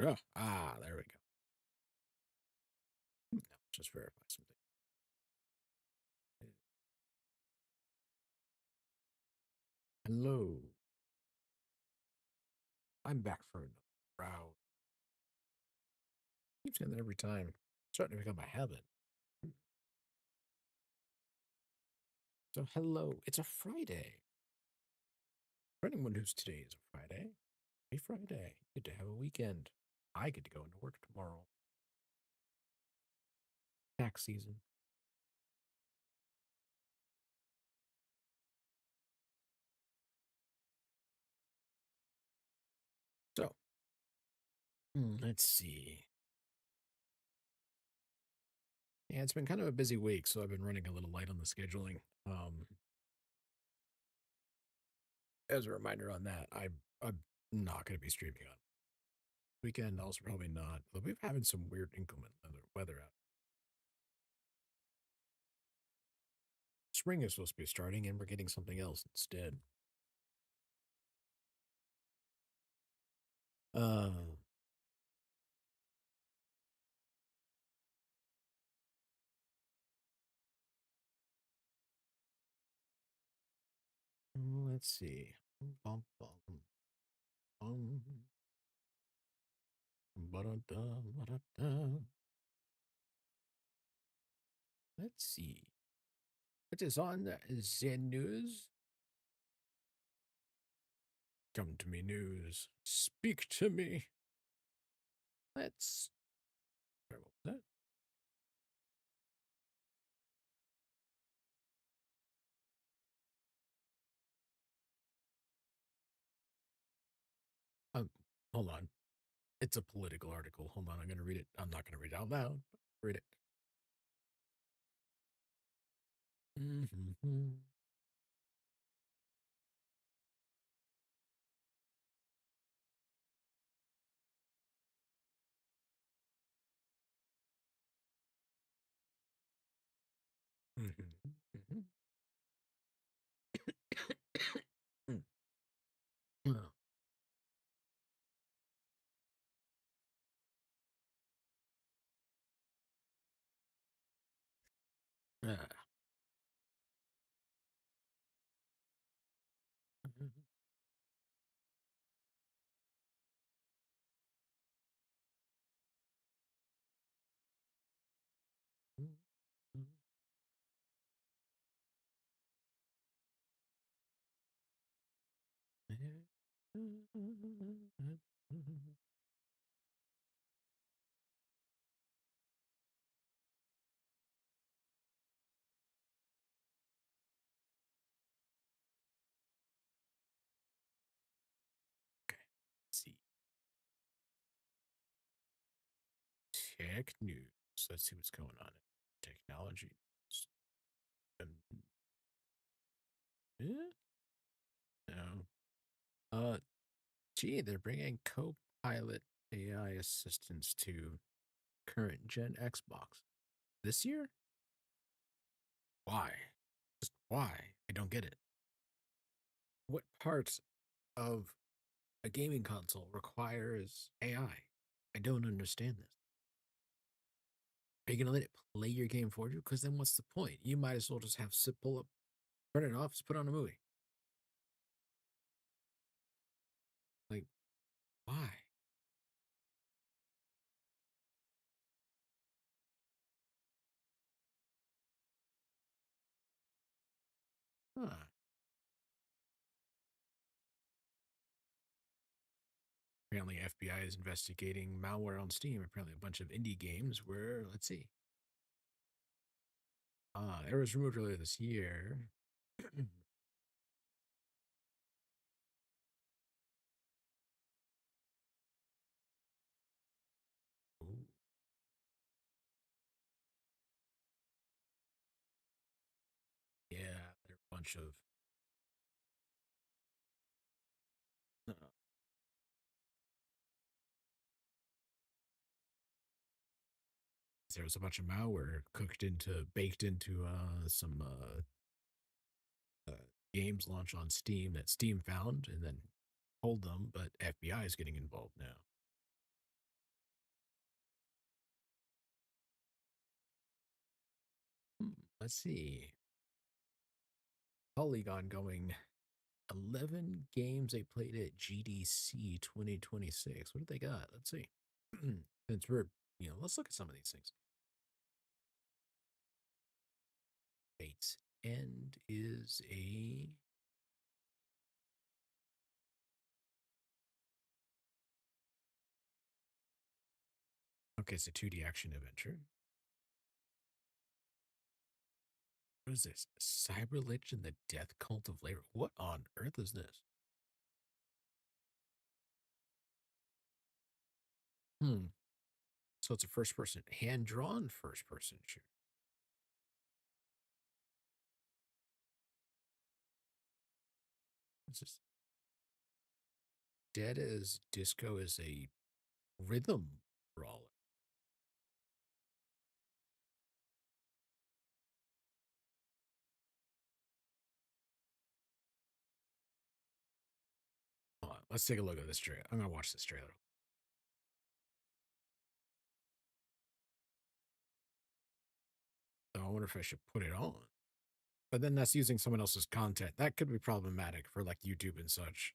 Oh, there we go. Now, just verify something. Hello. I'm back for another round. Keep saying that every time. It's starting to become a habit. So, hello. It's a Friday. For anyone who's today is a Friday, a Friday. Good to have a weekend. I get to go into work tomorrow. Tax season. So, let's see. Yeah, it's been kind of a busy week, so I've been running a little light on the scheduling. As a reminder on that, I'm not going to be streaming on weekend. Also, probably not. But we've having some weird inclement weather out. Spring is supposed to be starting, and we're getting something else instead. Uh, let's see. Bum, bum, bum. Ba-da-da, ba-da-da. Let's see. What is on the news? Come to me, news. Speak to me. Let's. What was that? Hold on. It's a political article. Hold on. I'm going to read it. I'm not going to read it out loud. Read it. Mm-hmm. Mm-hmm. Mm-hmm. Ah. Okay. Let's see. Tech news. Let's see what's going on. Technology. Um, No. Gee, they're bringing co-pilot AI assistants to current gen Xbox this year. Why? Just why? I don't get it. What part of a gaming console requires AI? I don't understand this. Are you gonna let it play your game for you? Because then what's the point? You might as well just have sit pull up, turn it off, just put on a movie. Like, why? Huh. Apparently, FBI is investigating malware on Steam. Apparently, a bunch of indie games were, let's see. It was removed earlier this year. Ooh, yeah, there are a bunch of. There was a bunch of malware baked into some uh, games launch on Steam that Steam found and then told them, but FBI is getting involved now. Let's see. Polygon going 11 games they played at GDC 2026. What do they got? Let's see. Since we're, let's look at some of these things. Fate's End is a okay, it's a 2D action adventure. What is this? Cyber Lich and the Death Cult of Labor. What on earth is this? Hmm. So it's a first person, hand drawn first person shooter. This is Dead as Disco is a rhythm brawler. Hold on, let's take a look at this trailer. I'm gonna watch this trailer. So I wonder if I should put it on. But then that's using someone else's content. That could be problematic for like YouTube and such.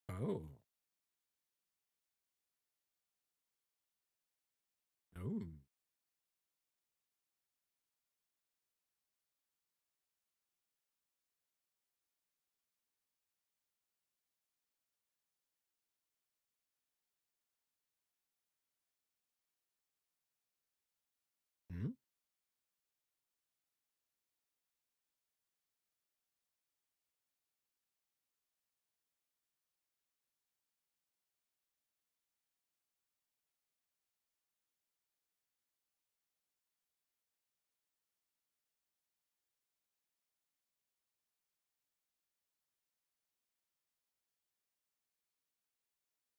Oh. Oh. Hmm?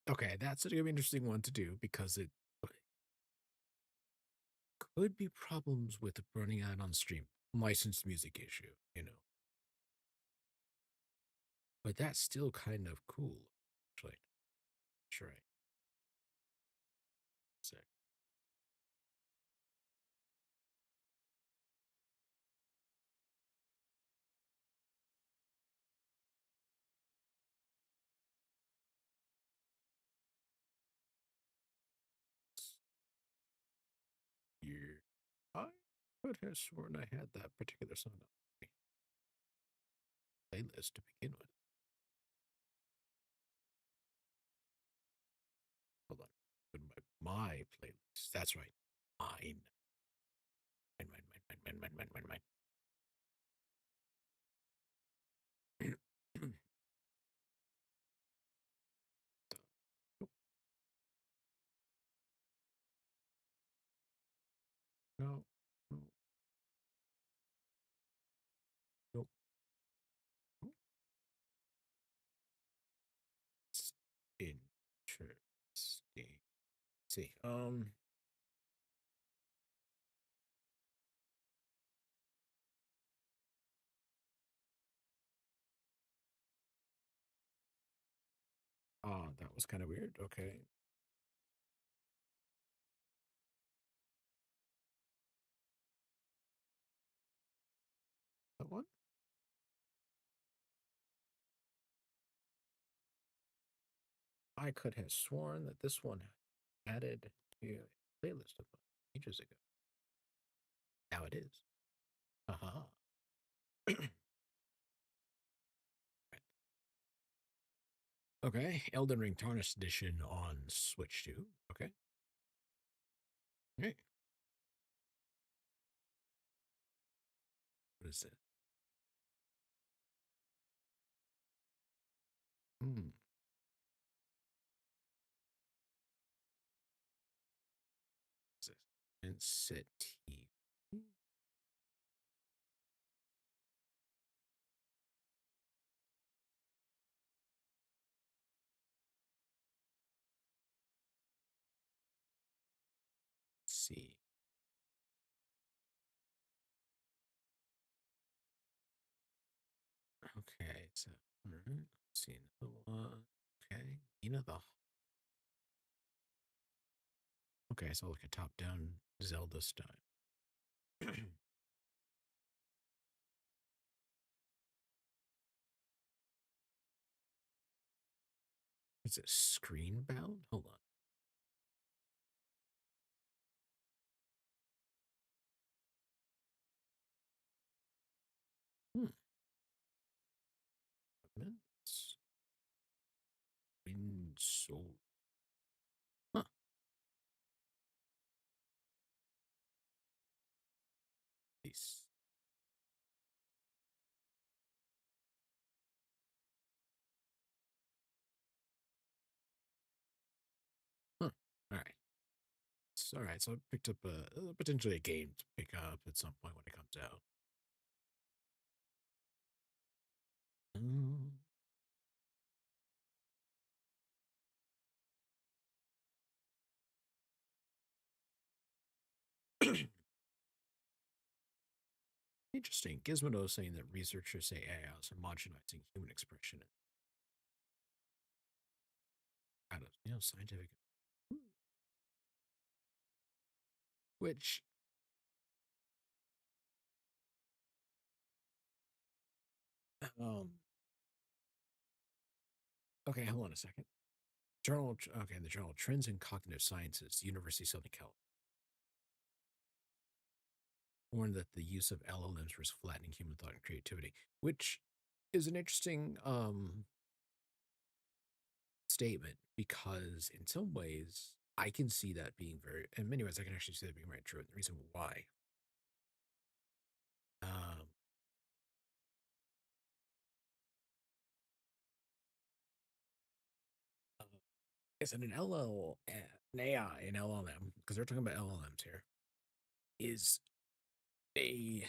Okay, that's gonna be an interesting one to do because it could be problems with burning out on stream. Licensed music issue. But that's still kind of cool. Actually, sure. Sick. You, I could have sworn I had that particular song on my playlist to begin with. Hold on. My playlist. That's right. Mine. Mine. No. No. Nope. Nope. It's interesting. Let's see. That was kind of weird. Okay. That one? I could have sworn that this one added to a playlist of mine ages ago. Now it is. Uh-huh. Okay. Elden Ring Tarnished Edition on Switch 2. Okay. Okay. What is it? Hmm. What is this? Sensitive. See. Okay. So, all right. see another one. Okay. Okay, so like a top-down Zelda style. Is it screen bound? Hold on. Hmm. It's Winsole. Huh. Nice. Huh. All right. All right. So I picked up potentially a game to pick up at some point when it comes out. Um, Interesting. Gizmodo is saying that researchers say AIs are homogenizing human expression out of scientific, which um okay, hold on a second. The journal Trends in Cognitive Sciences, University of Southern California, warned that the use of LLMs was flattening human thought and creativity, which is an interesting statement because in some ways I can see that being in many ways I can actually see that being very true. And the reason why um, uh, is that an AI, an LLM, because they're talking about LLMs here, is a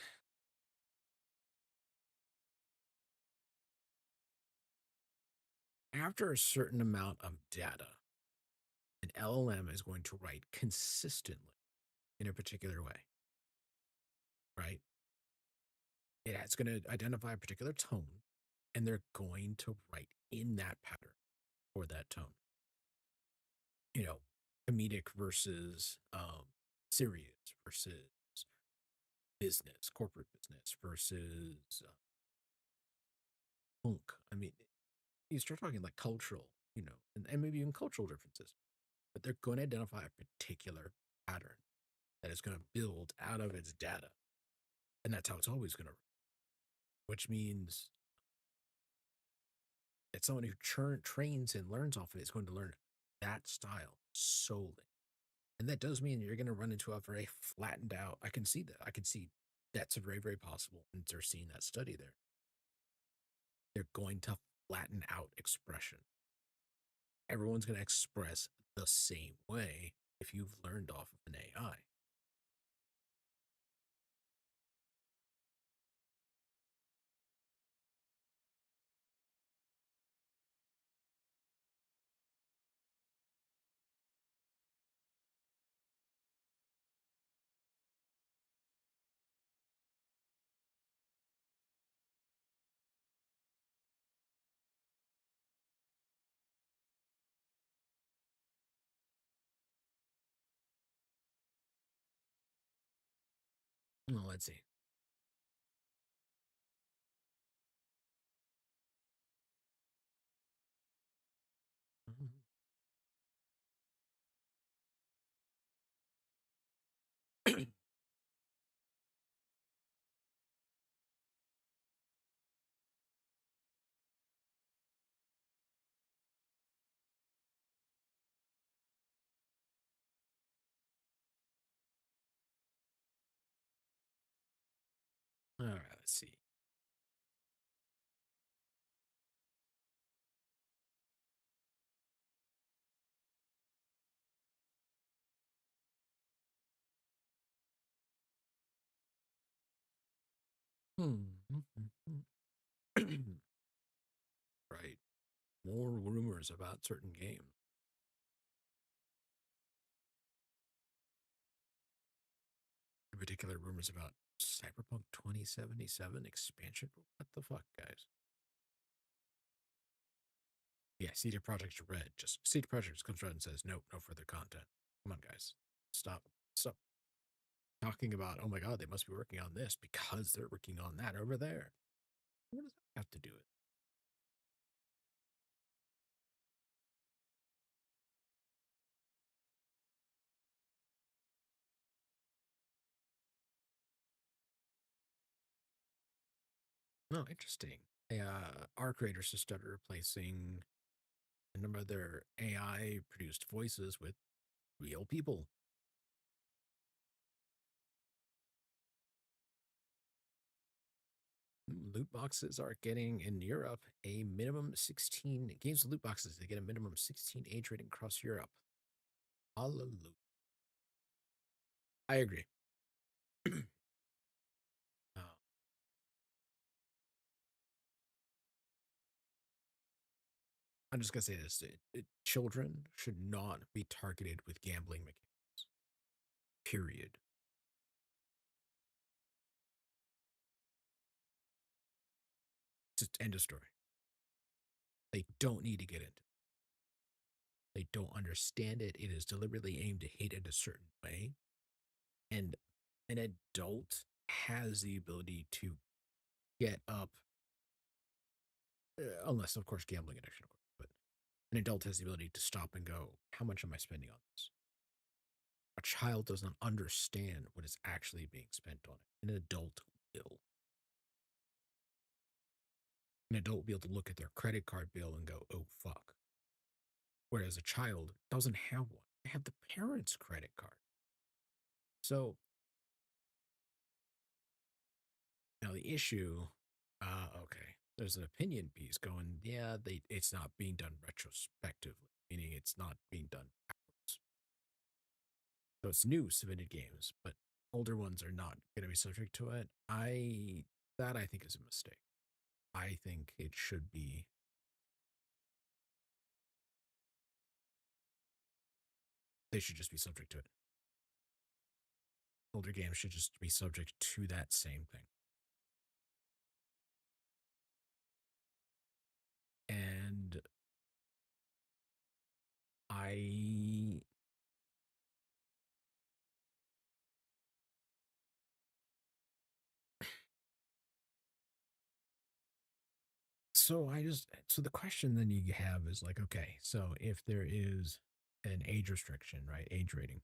after a certain amount of data, an LLM is going to write consistently in a particular way, right? It's going to identify a particular tone, and they're going to write in that pattern for that tone. Comedic versus serious versus business, corporate business versus punk. I mean, you start talking like cultural, and maybe even cultural differences, but they're going to identify a particular pattern that is going to build out of its data. And that's how it's always going to, which means that someone who trains and learns off of it is going to learn that style solely. And that does mean you're going to run into a very flattened out. I can see that. I can see that's very, very possible. And they're seeing that study there. They're going to flatten out expression. Everyone's going to express the same way if you've learned off of an AI. Well, let's see. All right, let's see. Right. More rumors about certain games. In particular, rumors about Cyberpunk 2077 expansion. What the fuck, guys? Yeah, CD Projekt Red. Just CD Projekt comes out and says, nope, no further content. Come on, guys. Stop talking about, oh my God, they must be working on this because they're working on that over there. What does that have to do with it? No, interesting. Our creators just started replacing a number of their AI produced voices with real people. Loot boxes are getting in Europe a minimum 16 games with loot boxes. They get a minimum 16 age rating across Europe. Hallelujah. I agree. uh, I'm just gonna say this: children should not be targeted with gambling mechanics. Period. Just end of story. They don't need to get into it. They don't understand it. It is deliberately aimed to hit it a certain way. And an adult has the ability to get up, unless, of course, gambling addiction, of course, but an adult has the ability to stop and go, how much am I spending on this? A child does not understand what is actually being spent on it. An adult will. An adult will be able to look at their credit card bill and go, oh, fuck. Whereas a child doesn't have one. They have the parent's credit card. So now the issue, okay, there's an opinion piece going, yeah, it's not being done retrospectively, meaning it's not being done backwards. So it's new submitted games, but older ones are not going to be subject to it. I think is a mistake. I think it should be, they should just be subject to it. Older games should just be subject to that same thing. And I so the question then you have is like, okay, so if there is an age restriction, right? Age rating,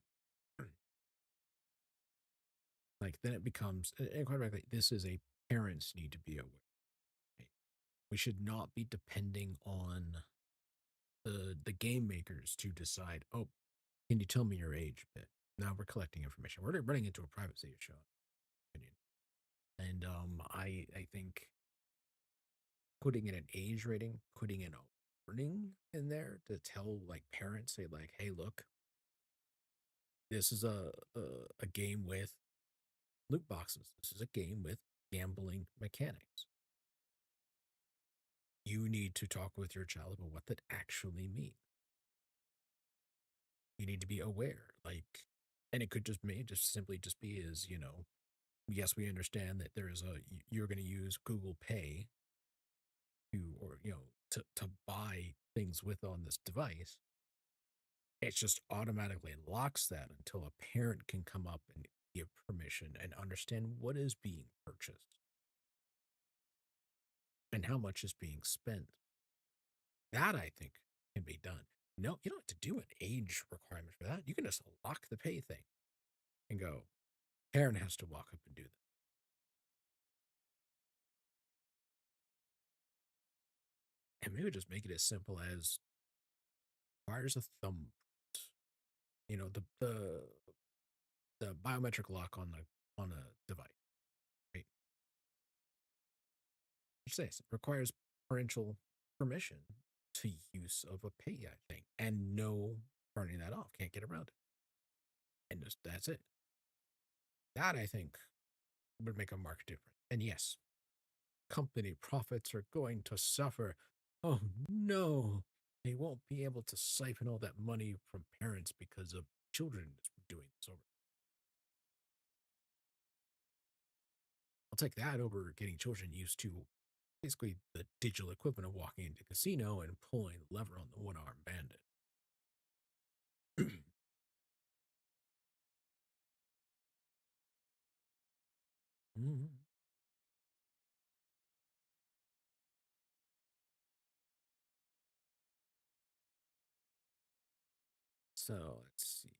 like then it becomes, and quite frankly, this is a parents need to be aware. Right? We should not be depending on the game makers to decide, oh, can you tell me your age bit? Now we're collecting information. We're running into a privacy issue, in my opinion. And I think putting in an age rating, putting in a warning in there to tell like parents, say like, hey, look, this is a game with loot boxes. This is a game with gambling mechanics. You need to talk with your child about what that actually means. You need to be aware, like, and it could just may just simply just be as yes, we understand that there is you're going to use Google Pay to or to buy things with on this device. It just automatically locks that until a parent can come up and give permission and understand what is being purchased and how much is being spent. That I think can be done. No, you don't have to do an age requirement for that. You can just lock the pay thing and go, parent has to walk up and do that. And maybe just make it as simple as requires a thumb. You know, the biometric lock on a device, right? It says it requires parental permission to use of a pay, I think, and no turning that off. Can't get around it. And just that's it. That I think would make a marked difference. And yes, company profits are going to suffer. Oh no, they won't be able to siphon all that money from parents because of children doing this over. I'll take that over getting children used to basically the digital equivalent of walking into a casino and pulling the lever on the one-armed bandit. Mhm. So let's see.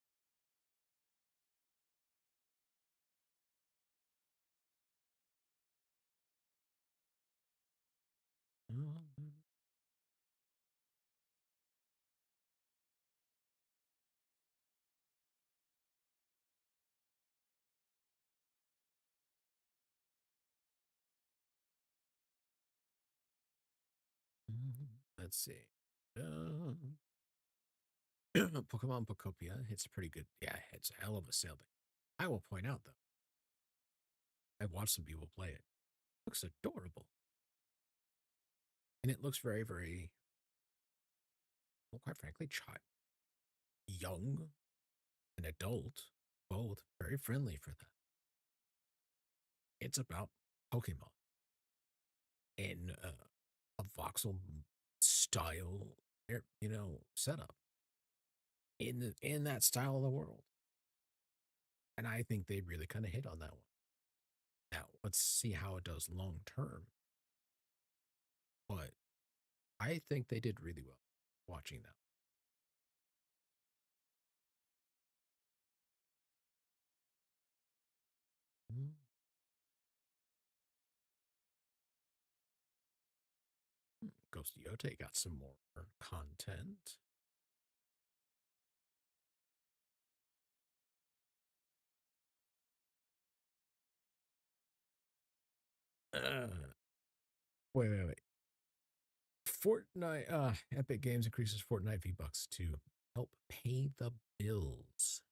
Let's see. Um, Pokemon Pocopia. It's pretty good. Yeah, it's a hell of a sale. I will point out though, I've watched some people play it. It looks adorable, and it looks very, very, well, quite frankly, child, young, and adult, both very friendly for that. It's about Pokemon in a voxel style, setup in that style of the world, and I think they really kind of hit on that one. Now let's see how it does long term, but I think they did really well watching that. Mm. Ghost Yote got some more content. Uh, wait. Fortnite, Epic Games increases Fortnite V-Bucks to help pay the bills.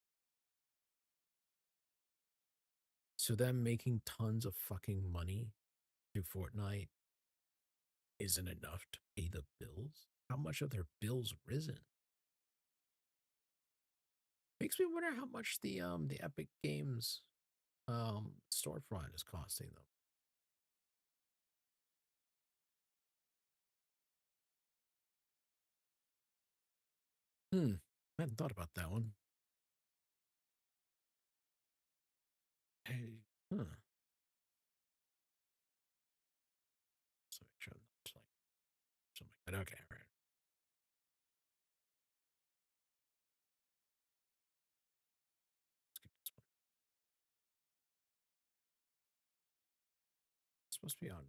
So them making tons of fucking money through Fortnite isn't enough to pay the bills? How much have their bills risen? Makes me wonder how much the Epic Games storefront is costing them. I hadn't thought about that one. Hey, huh. So make sure I'm not like something like that. Okay, all right. Let's get this one. It's supposed to be on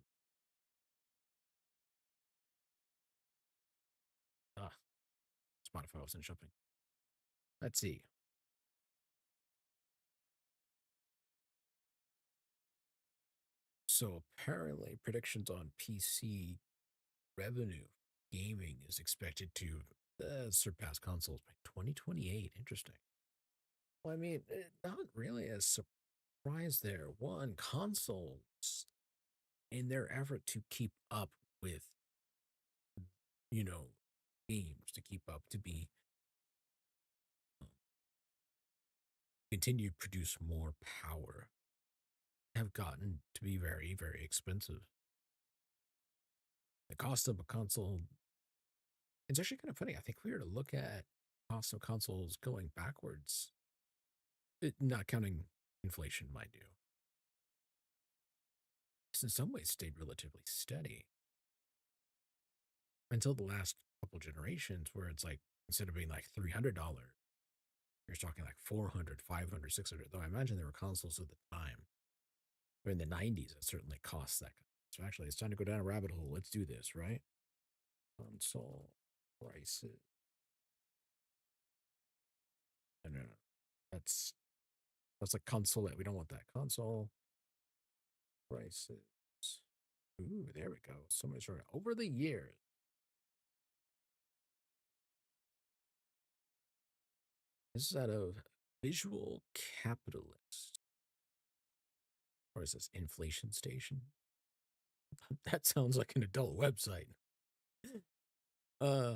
ah, Spotify wasn't shopping. Let's see. So apparently predictions on PC revenue gaming is expected to surpass consoles by 2028. Interesting. Well, I mean, not really a surprise there. One, consoles, in their effort to keep up with, you know, games, to keep up, to be, continue to produce more power, have gotten to be very, very expensive. The cost of a console, it's actually kind of funny. I think if we were to look at cost of consoles going backwards, not counting inflation, mind you, it's in some ways stayed relatively steady until the last couple generations, where it's like instead of being like $300, you're talking like 400, 500, 600. Though I imagine there were consoles at the time, but in the 90s, it certainly cost that. So actually, it's time to go down a rabbit hole. Let's do this, right? Console prices. No. That's that's like console. We don't want that console prices. Ooh, there we go. Somebody's right. Over the years, this is out of Visual Capitalist. Or is this Inflation Station? That sounds like an adult website. Uh,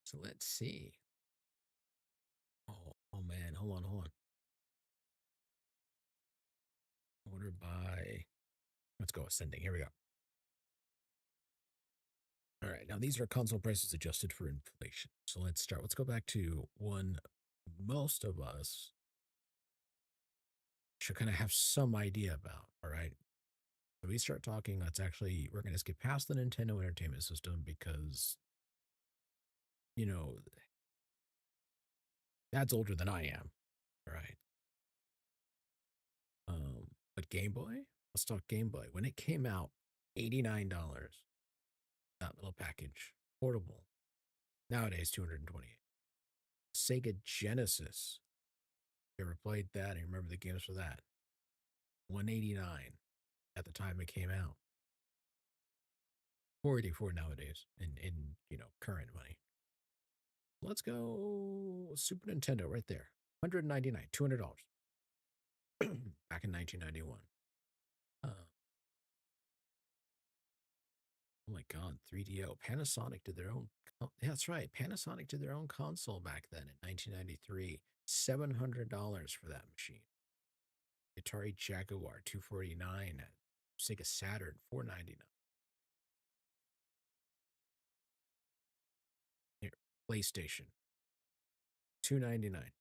so let's see. Oh man, hold on. Order by, let's go ascending. Here we go. All right, now these are console prices adjusted for inflation. So let's start. Let's go back to one most of us should kind of have some idea about. All right. So we start talking, we're going to skip past the Nintendo Entertainment System because, you know, that's older than I am. All right. But Game Boy, let's talk Game Boy. When it came out, $89, that little package, portable. Nowadays, 228. Sega Genesis. You ever played that? And remember the games for that? 189 at the time it came out. 484 nowadays in current money. Let's go Super Nintendo right there. 199, $200 back in 1991. Oh my God, 3DO. Panasonic did their own. Yeah, that's right. Panasonic did their own console back then in 1993. $700 for that machine. Atari Jaguar 249. Sega Saturn 499. Here, PlayStation 299.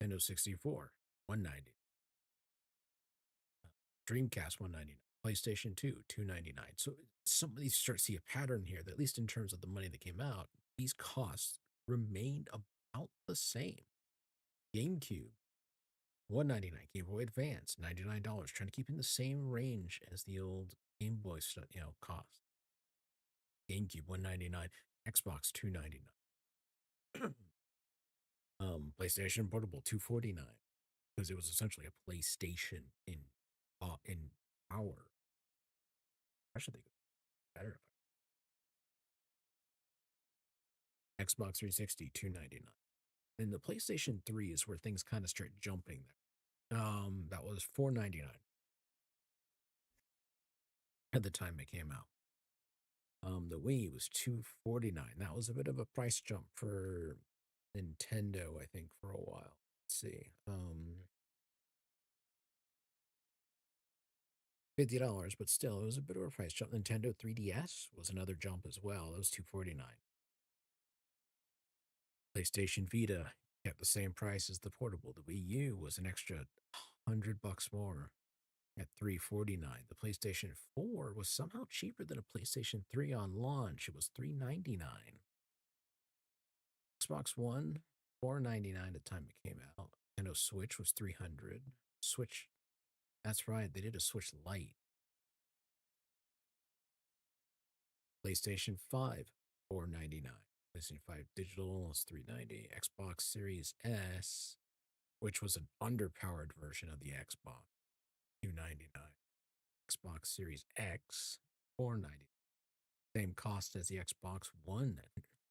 Nintendo 64 190. Dreamcast 199. PlayStation 2 299. So some of these start to see a pattern here that at least in terms of the money that came out, these costs remained about the same. GameCube 199. Game Boy Advance $99, trying to keep in the same range as the old Game Boy stuff, cost. GameCube 199. Xbox 299. PlayStation Portable 249 because it was essentially a PlayStation in power. I should think better. Xbox 360 299. And the PlayStation 3 is where things kind of start jumping there. That was 499 at the time it came out. The Wii was 249. That was a bit of a price jump for Nintendo, I think, for a while. Let's see. $50, but still, it was a bit of a price jump. Nintendo 3DS was another jump as well. That was 249. PlayStation Vita kept the same price as the portable. The Wii U was an extra $100 more at 349. The PlayStation 4 was somehow cheaper than a PlayStation 3 on launch. It was 399. Xbox One 499 at the time it came out. Nintendo Switch was 300. Switch, that's right, they did a Switch Lite. PlayStation 5 $499. PlayStation 5 Digital was $390. Xbox Series S, which was an underpowered version of the Xbox, $299. Xbox Series X $490. Same cost as the Xbox One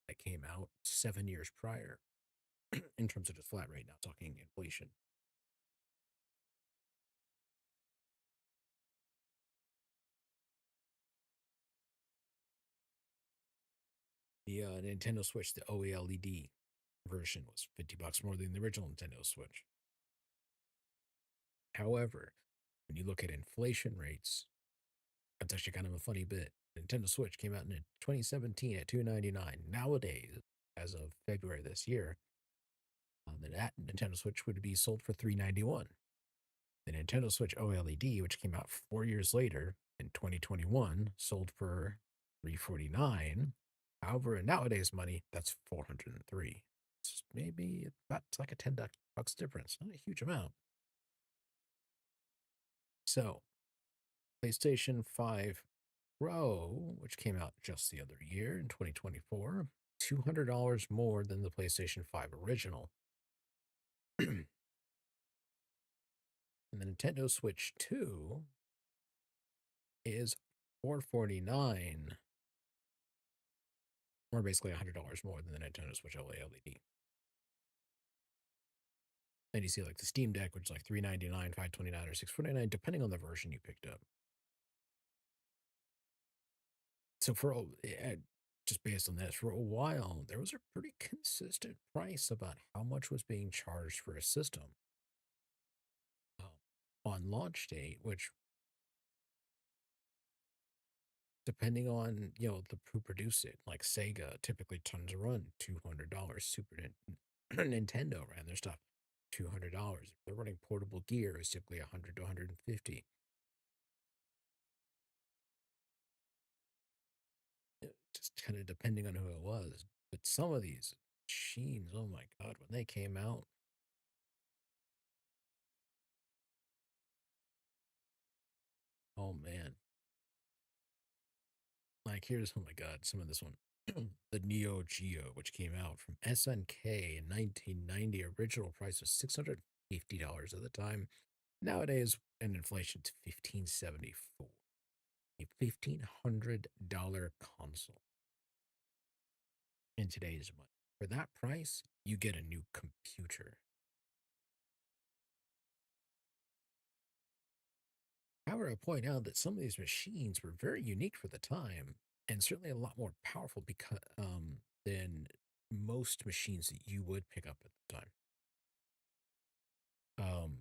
that came out 7 years prior in terms of just flat rate, not talking inflation. The Nintendo Switch, the OLED version, was $50 more than the original Nintendo Switch. However, when you look at inflation rates, that's actually kind of a funny bit. Nintendo Switch came out in 2017 at $299. Nowadays, as of February this year, that Nintendo Switch would be sold for $391. The Nintendo Switch OLED, which came out 4 years later in 2021, sold for $349. However, in nowadays money, that's $403. It's maybe that's like a $10 difference, not a huge amount. So, PlayStation 5 Pro, which came out just the other year in 2024, $200 more than the PlayStation 5 original. And the Nintendo Switch 2 is $449, or basically $100 more than the Nintendo Switch OLED. And you see like the Steam Deck, which is like $399, $529, or $649, depending on the version you picked up. So just based on this, for a while, there was a pretty consistent price about how much was being charged for a system. on launch date, which depending on who produced it, like Sega typically tends to run $200. Nintendo ran their stuff $200. If they're running portable gear, it's typically 100 to 150. Just kind of depending on who it was. But some of these machines, oh my god, when they came out, oh man. Like here's, oh my god, some of this one. The Neo Geo, which came out from SNK in 1990, original price was $650 at the time. Nowadays, in inflation, it's $1,574. A $1,500 console in today's money. For that price, you get a new computer. However, I point out that some of these machines were very unique for the time and certainly a lot more powerful because than most machines that you would pick up at the time. Um,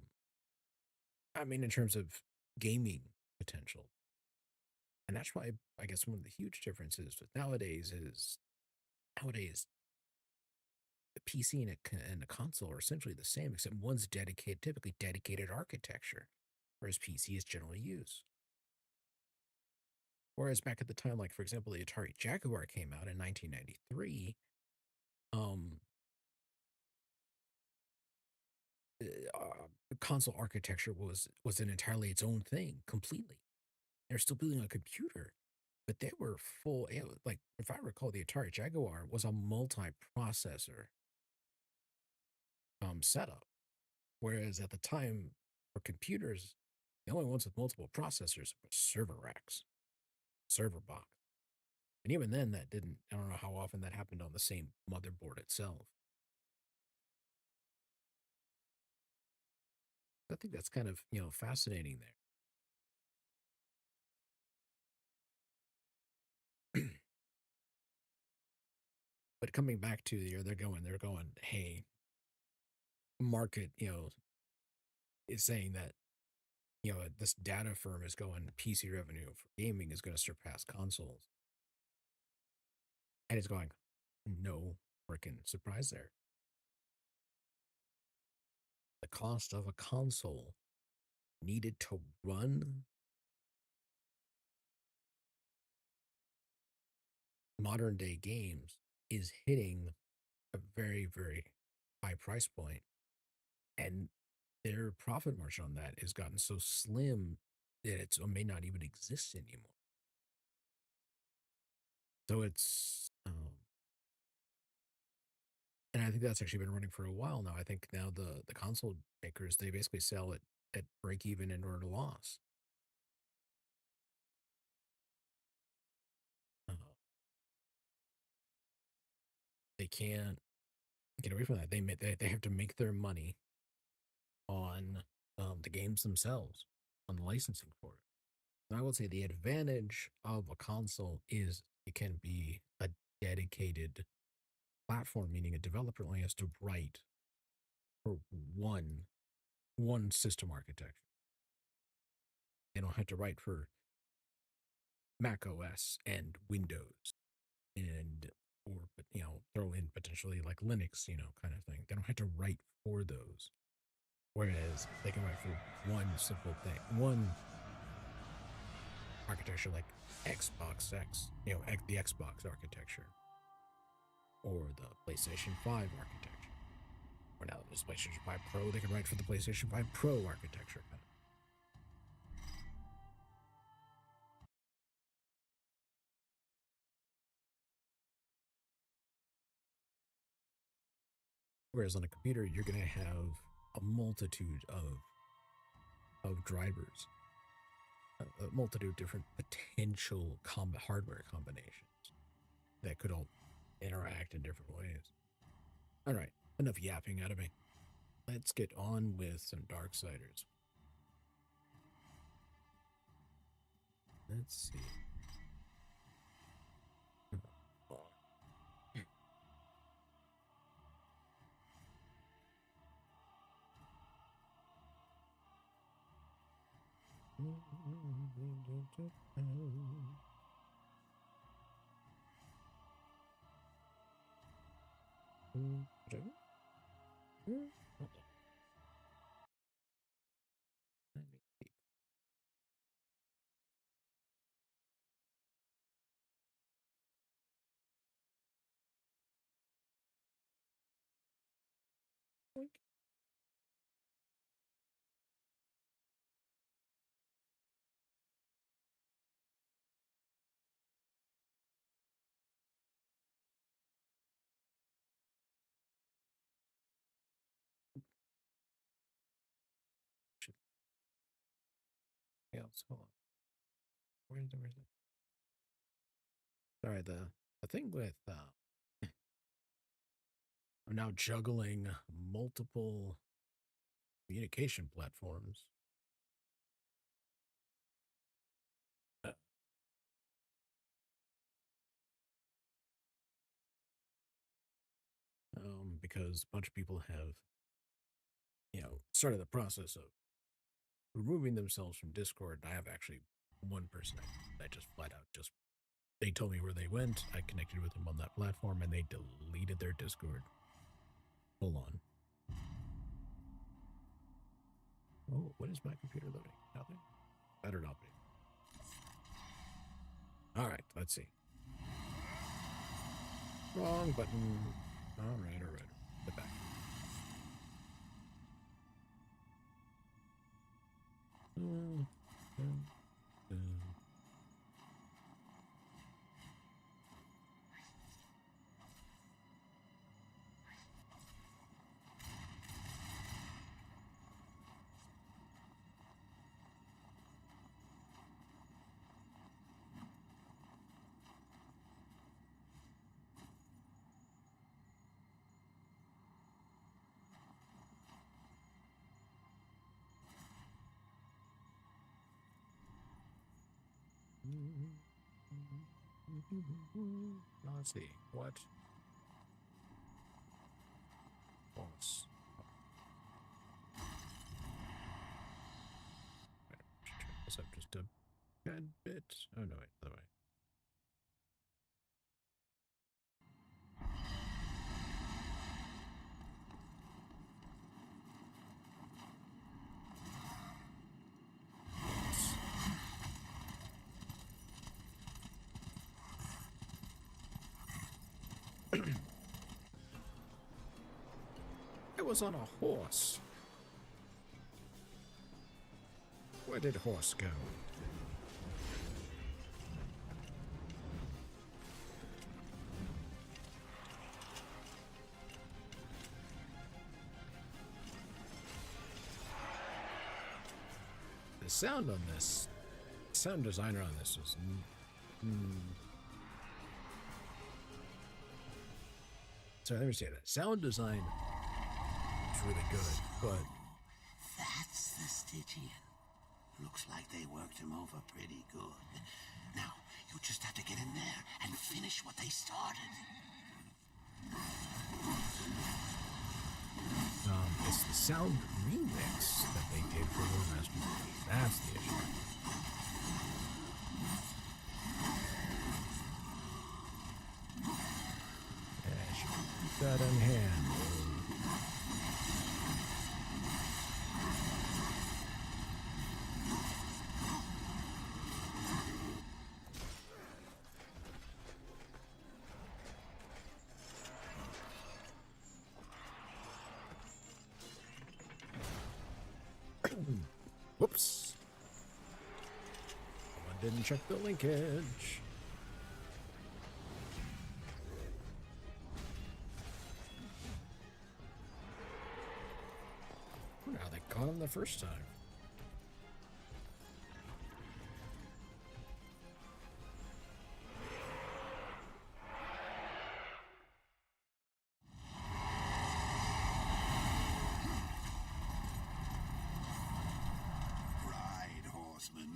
I mean, in terms of gaming potential, and that's why I guess one of the huge differences with nowadays the PC and a console are essentially the same, except one's dedicated, typically dedicated architecture, whereas PC is generally used. Whereas back at the time, like for example, the Atari Jaguar came out in 1993, um, console architecture was an entirely its own thing, completely. They're still building a computer, but they were full. Like if I recall, the Atari Jaguar was a multi-processor setup. Whereas at the time, for computers, the only ones with multiple processors were server racks, server box. And even then, that didn't, I don't know how often that happened on the same motherboard itself. I think that's kind of, fascinating there. But coming back to they're going, hey, market, is saying that, this data firm is going, PC revenue for gaming is going to surpass consoles. And it's going, no freaking surprise there. The cost of a console needed to run modern day games is hitting a very, very high price point, and their profit margin on that has gotten so slim that it may not even exist anymore. So and I think that's actually been running for a while now. I think now the console makers, they basically sell it at break even and or at a loss. Uh, they can't get away from that. They have to make their money on the games themselves, on the licensing for it. And I would say the advantage of a console is it can be a dedicated platform, meaning a developer only has to write for one system architecture. They don't have to write for Mac OS and Windows and or throw in potentially like Linux, kind of thing. They don't have to write for those. Whereas they can write for one simple thing, one architecture like Xbox X, the Xbox architecture or the PlayStation 5 architecture. Or now there's PlayStation 5 Pro, they can write for the PlayStation 5 Pro architecture. Whereas on a computer, you're going to have a multitude of drivers, a multitude of different potential hardware combinations that could all interact in different ways. All right, enough yapping out of me. Let's get on with some Darksiders. Let's see. Else. Hold on. Where's it? Sorry, the thing with I'm now juggling multiple communication platforms. Uh, because a bunch of people have, started the process of removing themselves from Discord. I have actually one person I just flat out just they told me where they went. I connected with them on that platform, and they deleted their Discord. Hold on. Oh, what is my computer loading? Nothing? Better not be. All right, let's see. Wrong button. All right. Get back. Let's see. What? Boss. I should turn this up just a tad bit. Oh, no, wait. Other way. I was on a horse. Where did horse go? The sound on this, sound designer on this was sorry, let me say that. Sound design is really good, but that's the Stygian. Looks like they worked him over pretty good. Now, you just have to get in there and finish what they started. It's the sound remix that they did for Warmastered Edition. That's the issue. Yeah, should keep that on hand. Whoops. Someone didn't check the linkage. Now they caught him the first time.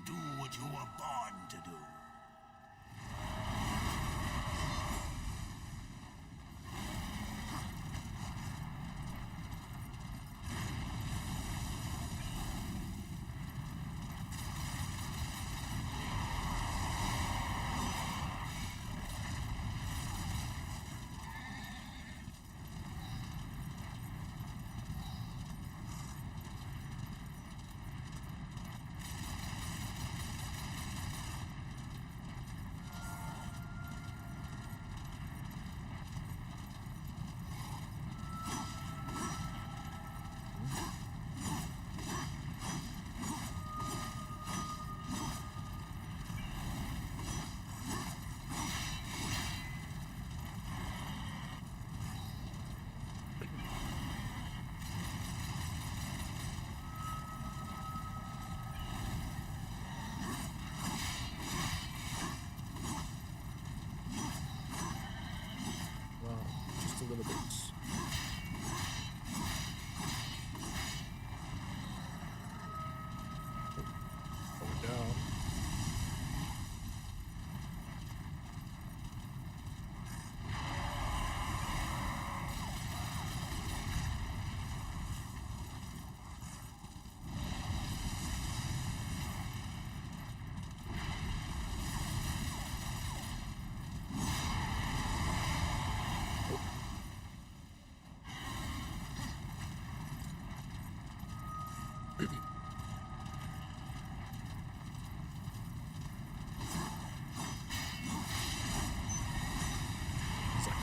Do what you were born to do.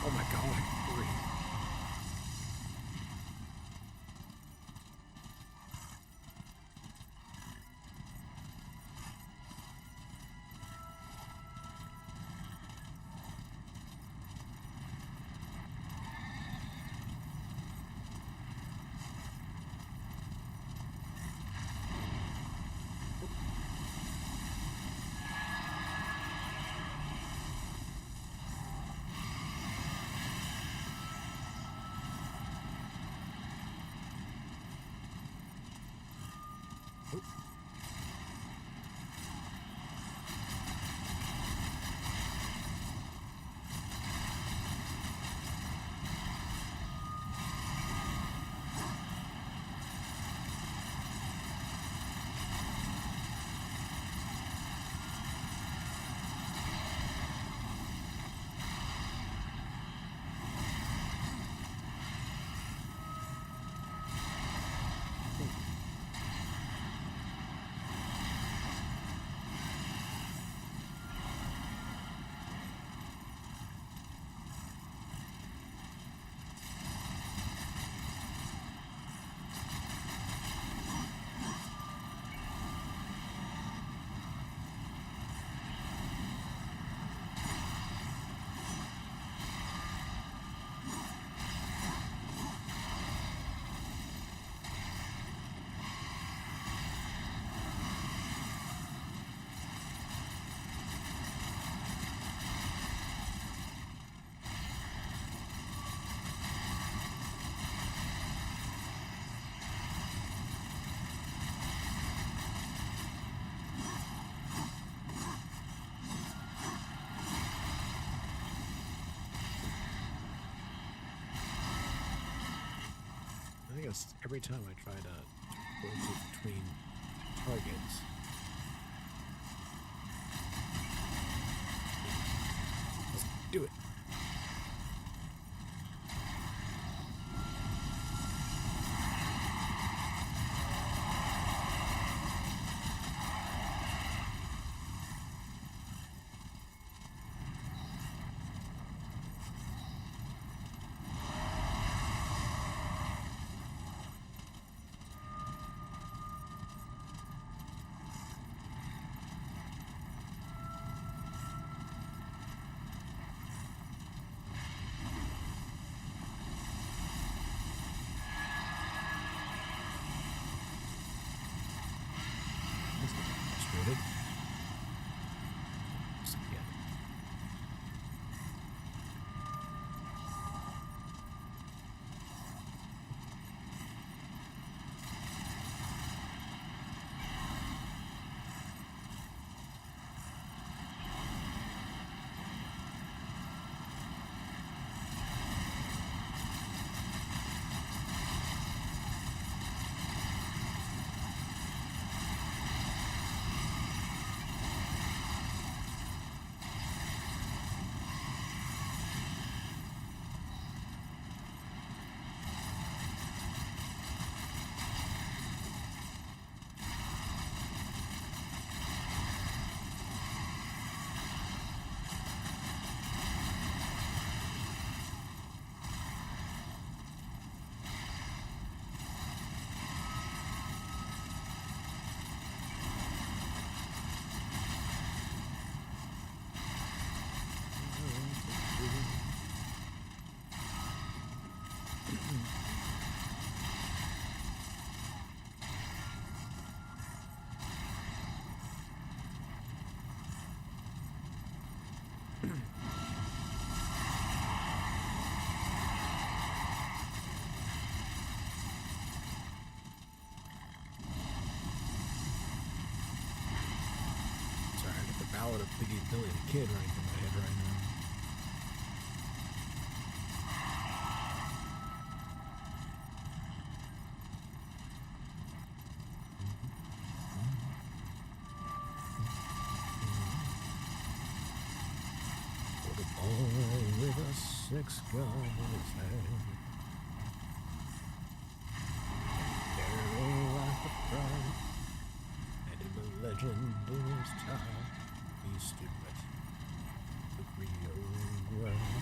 Oh my god, great. I think it's every time I try to rotate between targets. Let's do it. Frustrated. Yeah. Sorry, I got the ballad of Biggie Billy the Kid running through my head right now. What a boy with a six-gun in his hand. Barely like a pride, and in the legend in his time, he stood at the Rio Grande.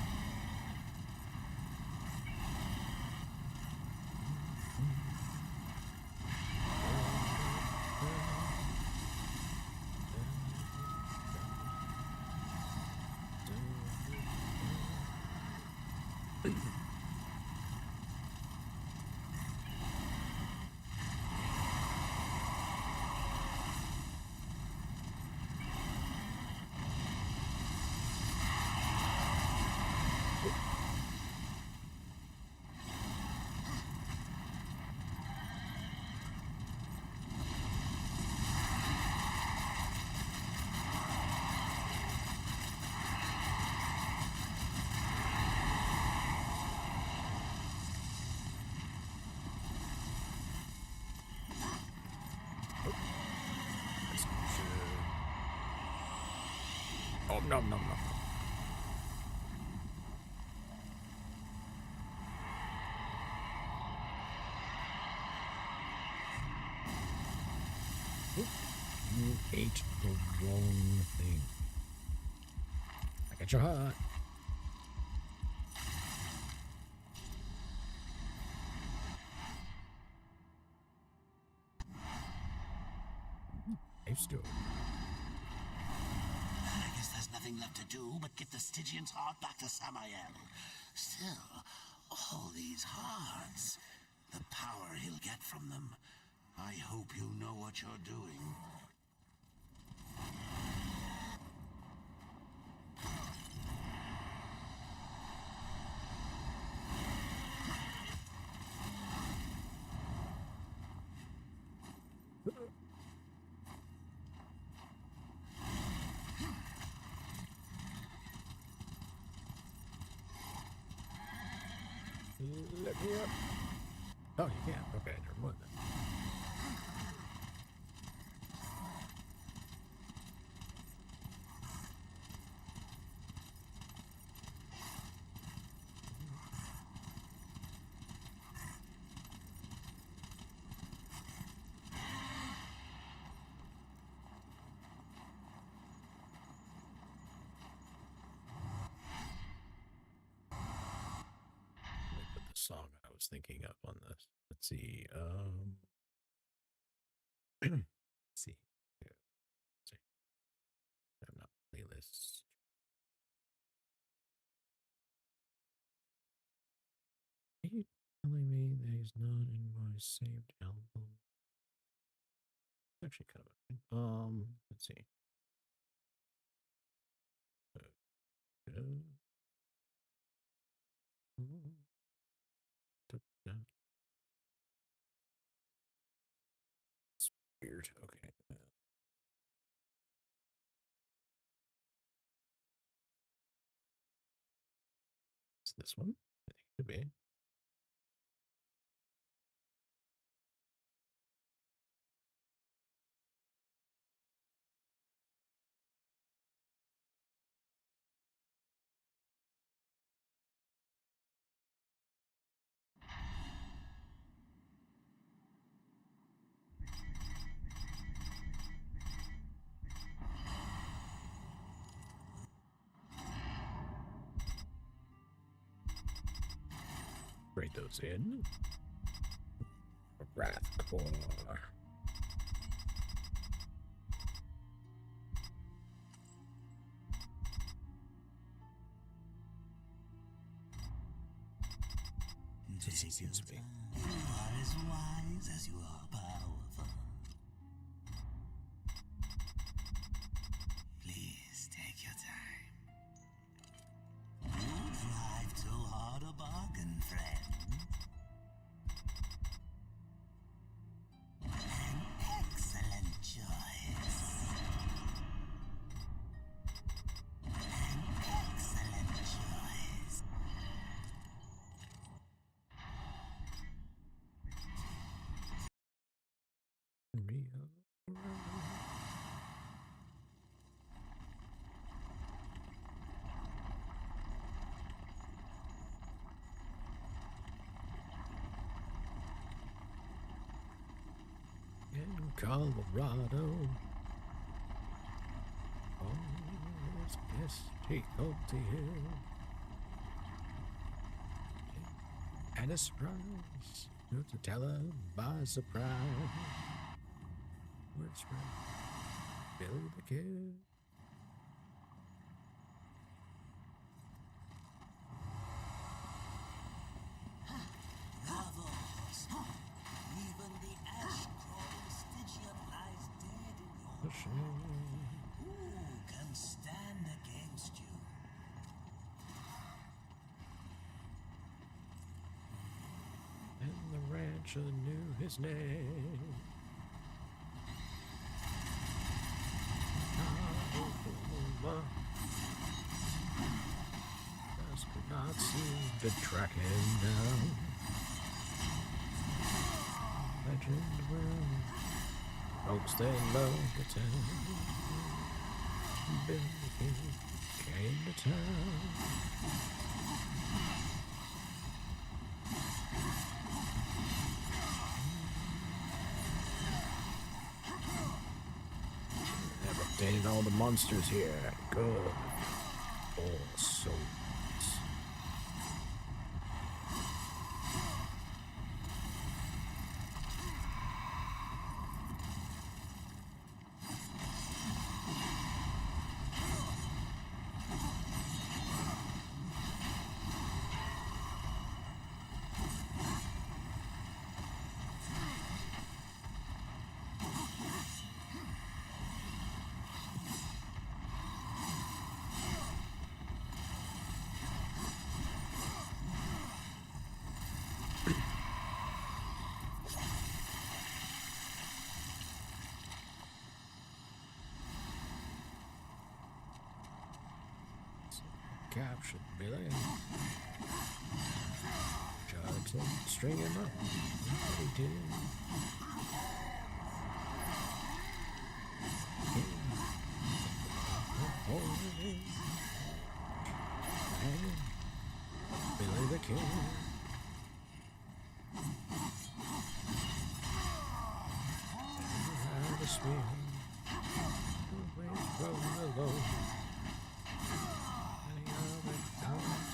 Oh, no, no, no. You ate the wrong thing. I got your heart. Still. I guess there's nothing left to do but get the Stygian's heart back to Samael. Still, all these hearts, the power he'll get from them. I hope you know what you're doing. Let me up. Oh, you can't. Okay, never mind then. Song I was thinking of on this. Let's see. Let's see. Yeah. Let's see. I'm not playlists. Are you telling me that he's not in my saved album? Actually, kind of. Let's see. It's weird. Okay. It's this one. I think it could be. Trade those in. Wrath Core. Seems to be. You are as wise as you are powerful. Please take your time. You drive too hard a bargain, friend. An excellent choice. An excellent choice. In Colorado. Oh, yes, difficulty here. And a surprise. You're to tell her by surprise. Where's Billy the Kid? creature knew his name. Just could not seem to track him down. Legend will, folks they love the town. Billy King came to town. I've updated all the monsters here. Good. All souls. Captured Billy. Tried to string him up, but he did. Billy the King. Had a swing, always rolling alone.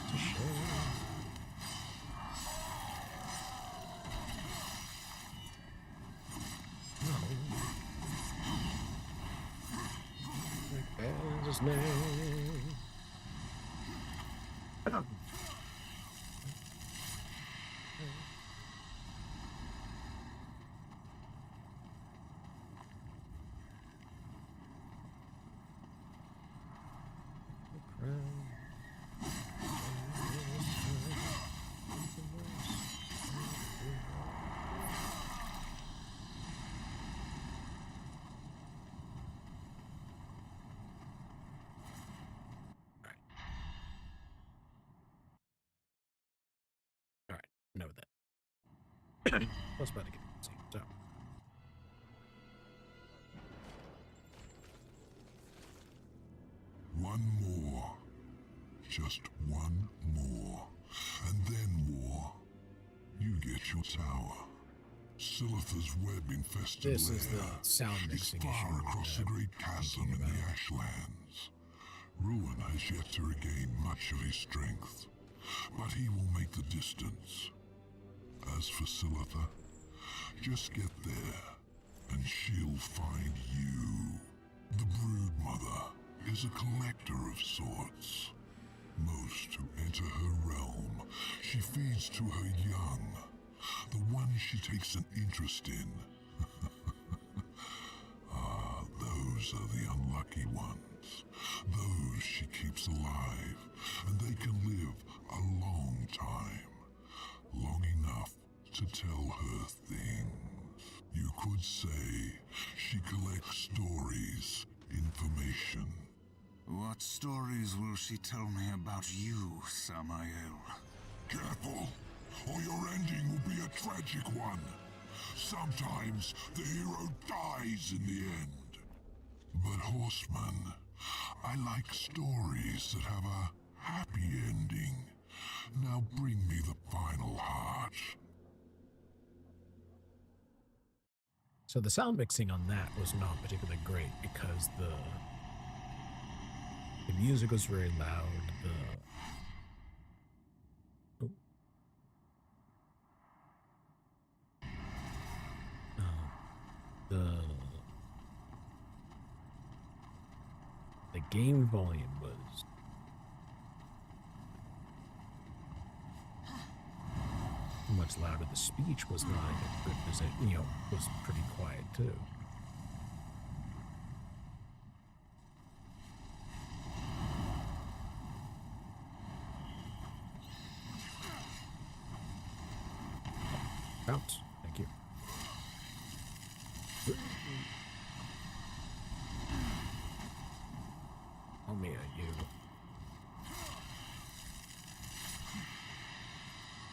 To share. No. As his name. Know that. I was about to get the scene, so. One more. Just one more. And then war. You get your tower. Silitha's web-infested This is the lair sound mixing issue. Far across the great chasm in the Ashlands. Ruin has yet to regain much of his strength, but he will make the distance. As for Silitha, just get there, and she'll find you. The Broodmother is a collector of sorts. Most who enter her realm, she feeds to her young, the ones she takes an interest in. Those are the unlucky ones. Those she keeps alive, and they can live a long time. Long enough to tell her things. You could say she collects stories, information. What stories will she tell me about you, Samael? Careful, or your ending will be a tragic one. Sometimes the hero dies in the end. But Horseman, I like stories that have a happy ending. Now bring me the final heart. So the sound mixing on that was not particularly great because the music was very loud. The game volume was much louder. The speech was not as good as it, was pretty quiet too. Bounce. Thank me at you.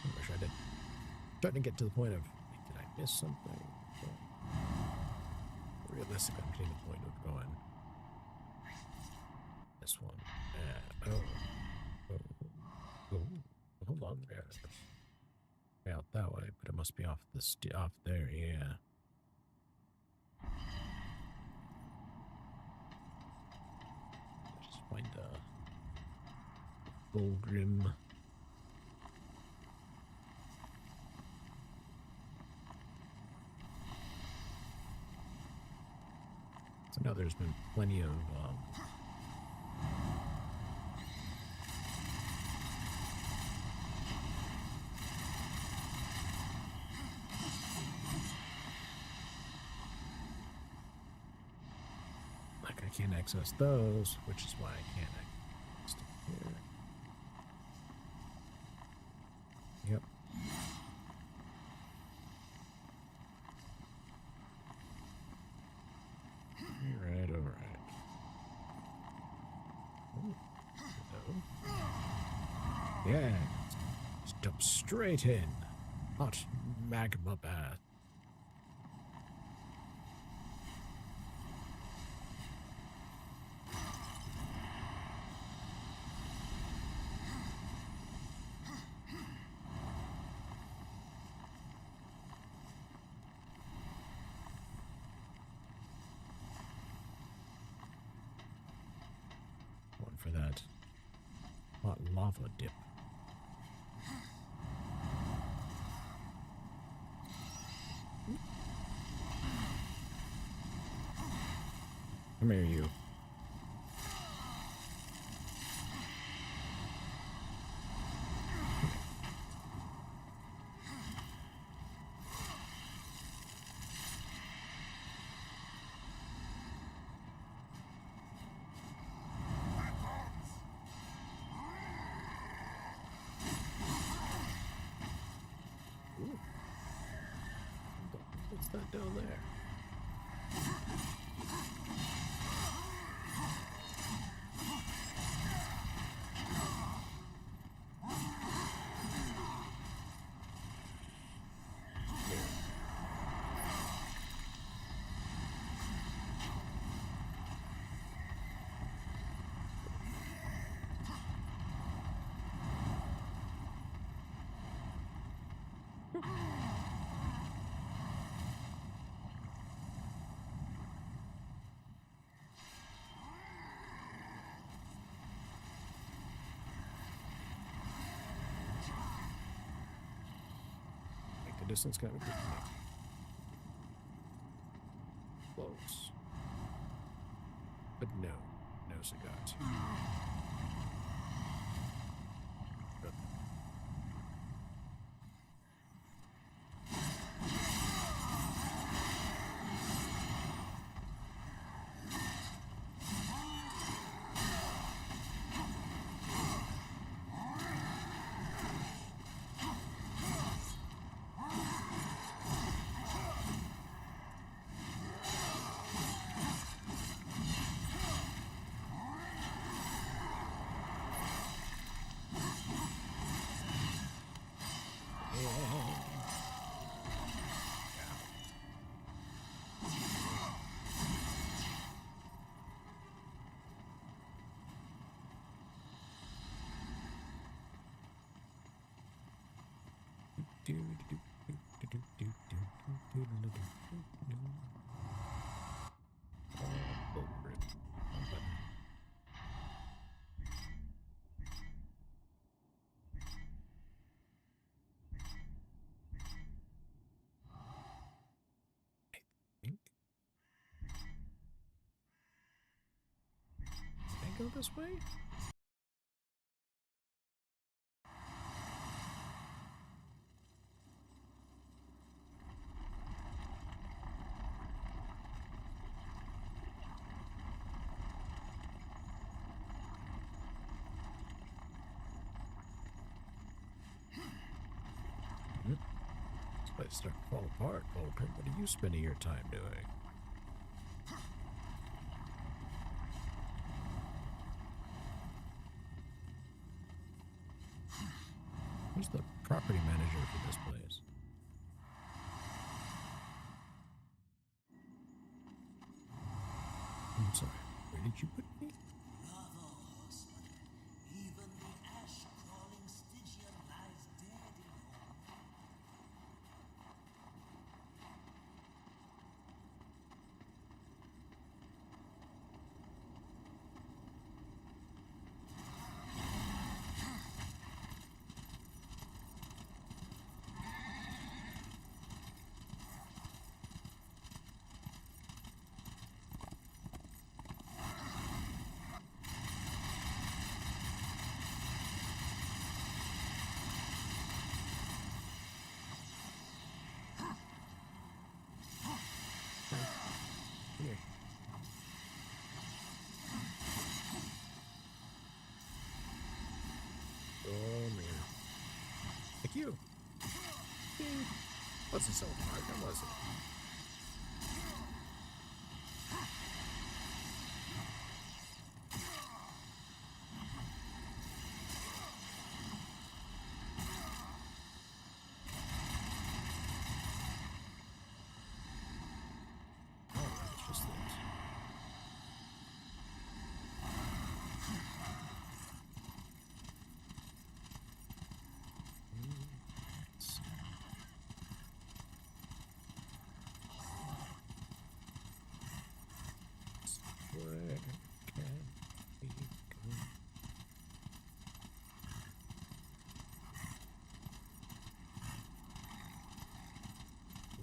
I wish I did. Trying to get to the point of, did I miss something? Realistically, I'm getting the point of going. This one. Hold on there. Out that way, but it must be off off there, yeah. Just find a Fulgrim. So now there's been plenty of like I can't access those, which is why I can't access them here. Yep. Alright, alright. Yeah. Just jump straight in. Hot magma bath. One for that hot lava dip. Come here, you. Ooh. What's that down there? Make the distance kind of close. But no cigars. Go this way? This place is starting to fall apart. What are you spending your time doing? Where's the property manager for this place? I'm sorry. Where did you put me? Bravo, horseman. Even the ash-crawling Stygian lies dead in your Here. Oh man. Thank you. Wasn't so hard, that was it? Oh, that's just this. Where can we go?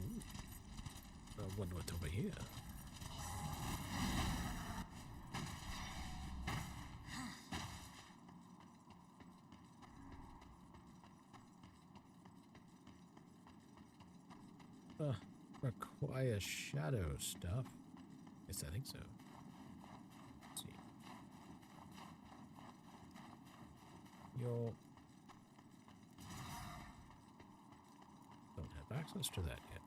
Ooh. I wonder what's over here. Require shadow stuff. Yes, I think so. Let's see. You'll don't have access to that yet.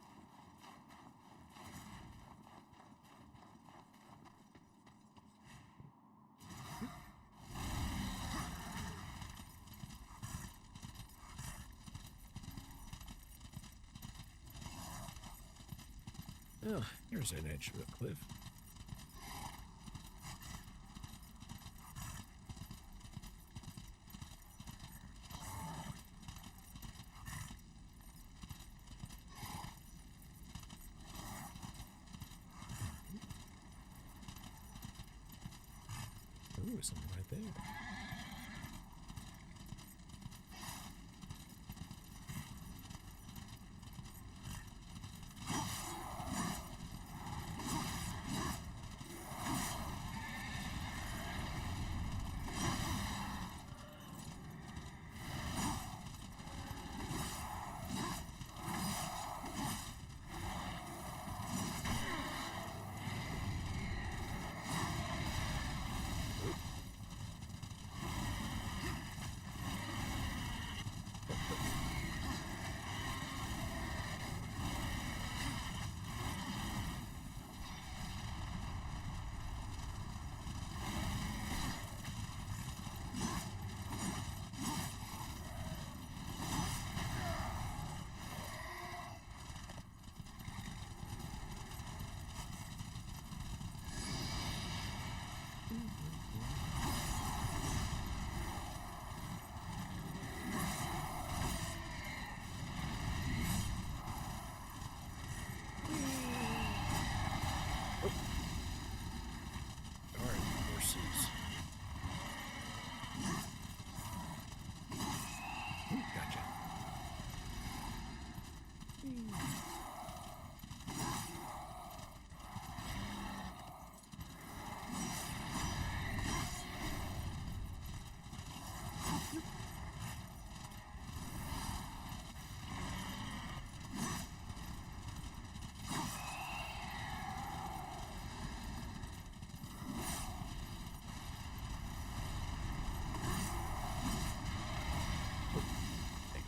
Oh, here's an edge of a cliff. Ooh, something right there.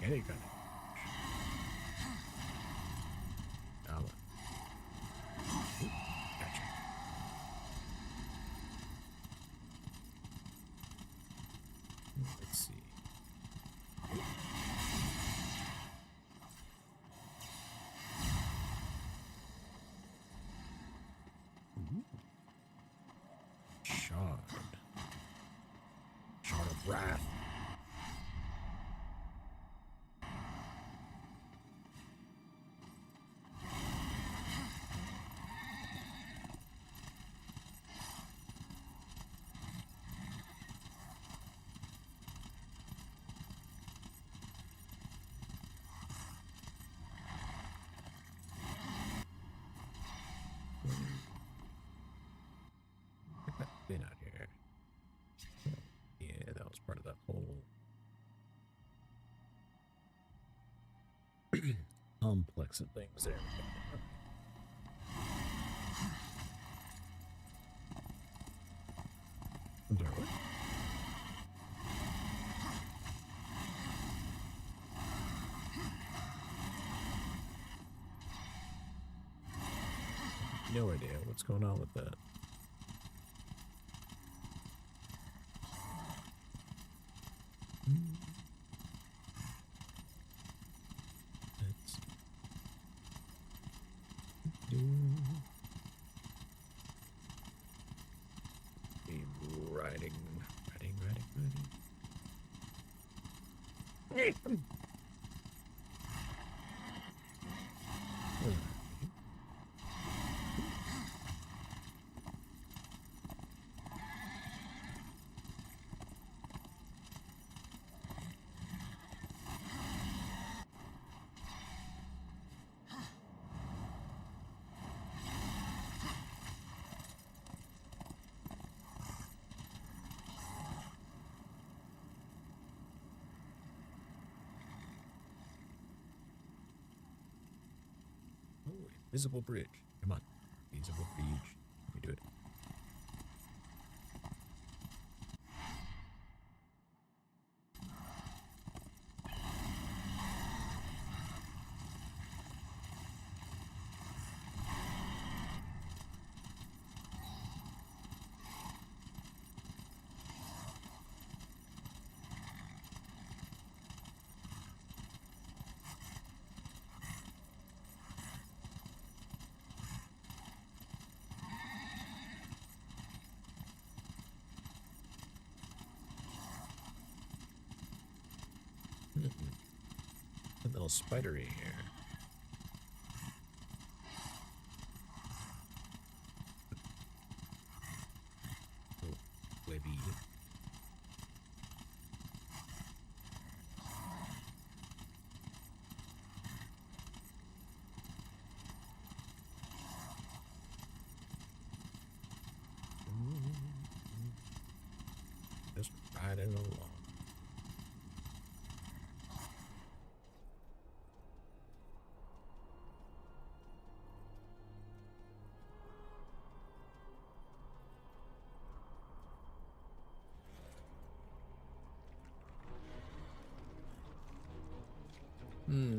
Any kind of. Now what? Ooh, gotcha. Let's see. wrath. Been out here. Yeah, that was part of that whole complex of things there. I'm sorry, what? No idea what's going on with that. Let's see. Riding. Oh, invisible bridge. Come on. Invisible bridge. Let me do it. A little spidery here. Oh, webby. Just riding along.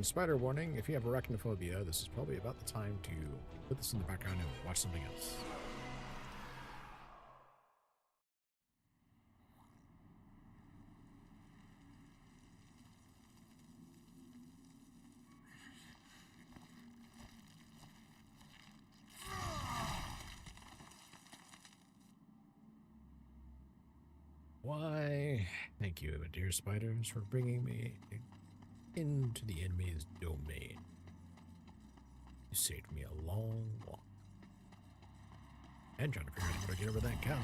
Spider warning, if you have arachnophobia, this is probably about the time to put this in the background and watch something else. Why? Thank you, dear spiders, for bringing me into the enemy's domain. You saved me a long walk. And trying to figure out how to get over that cow.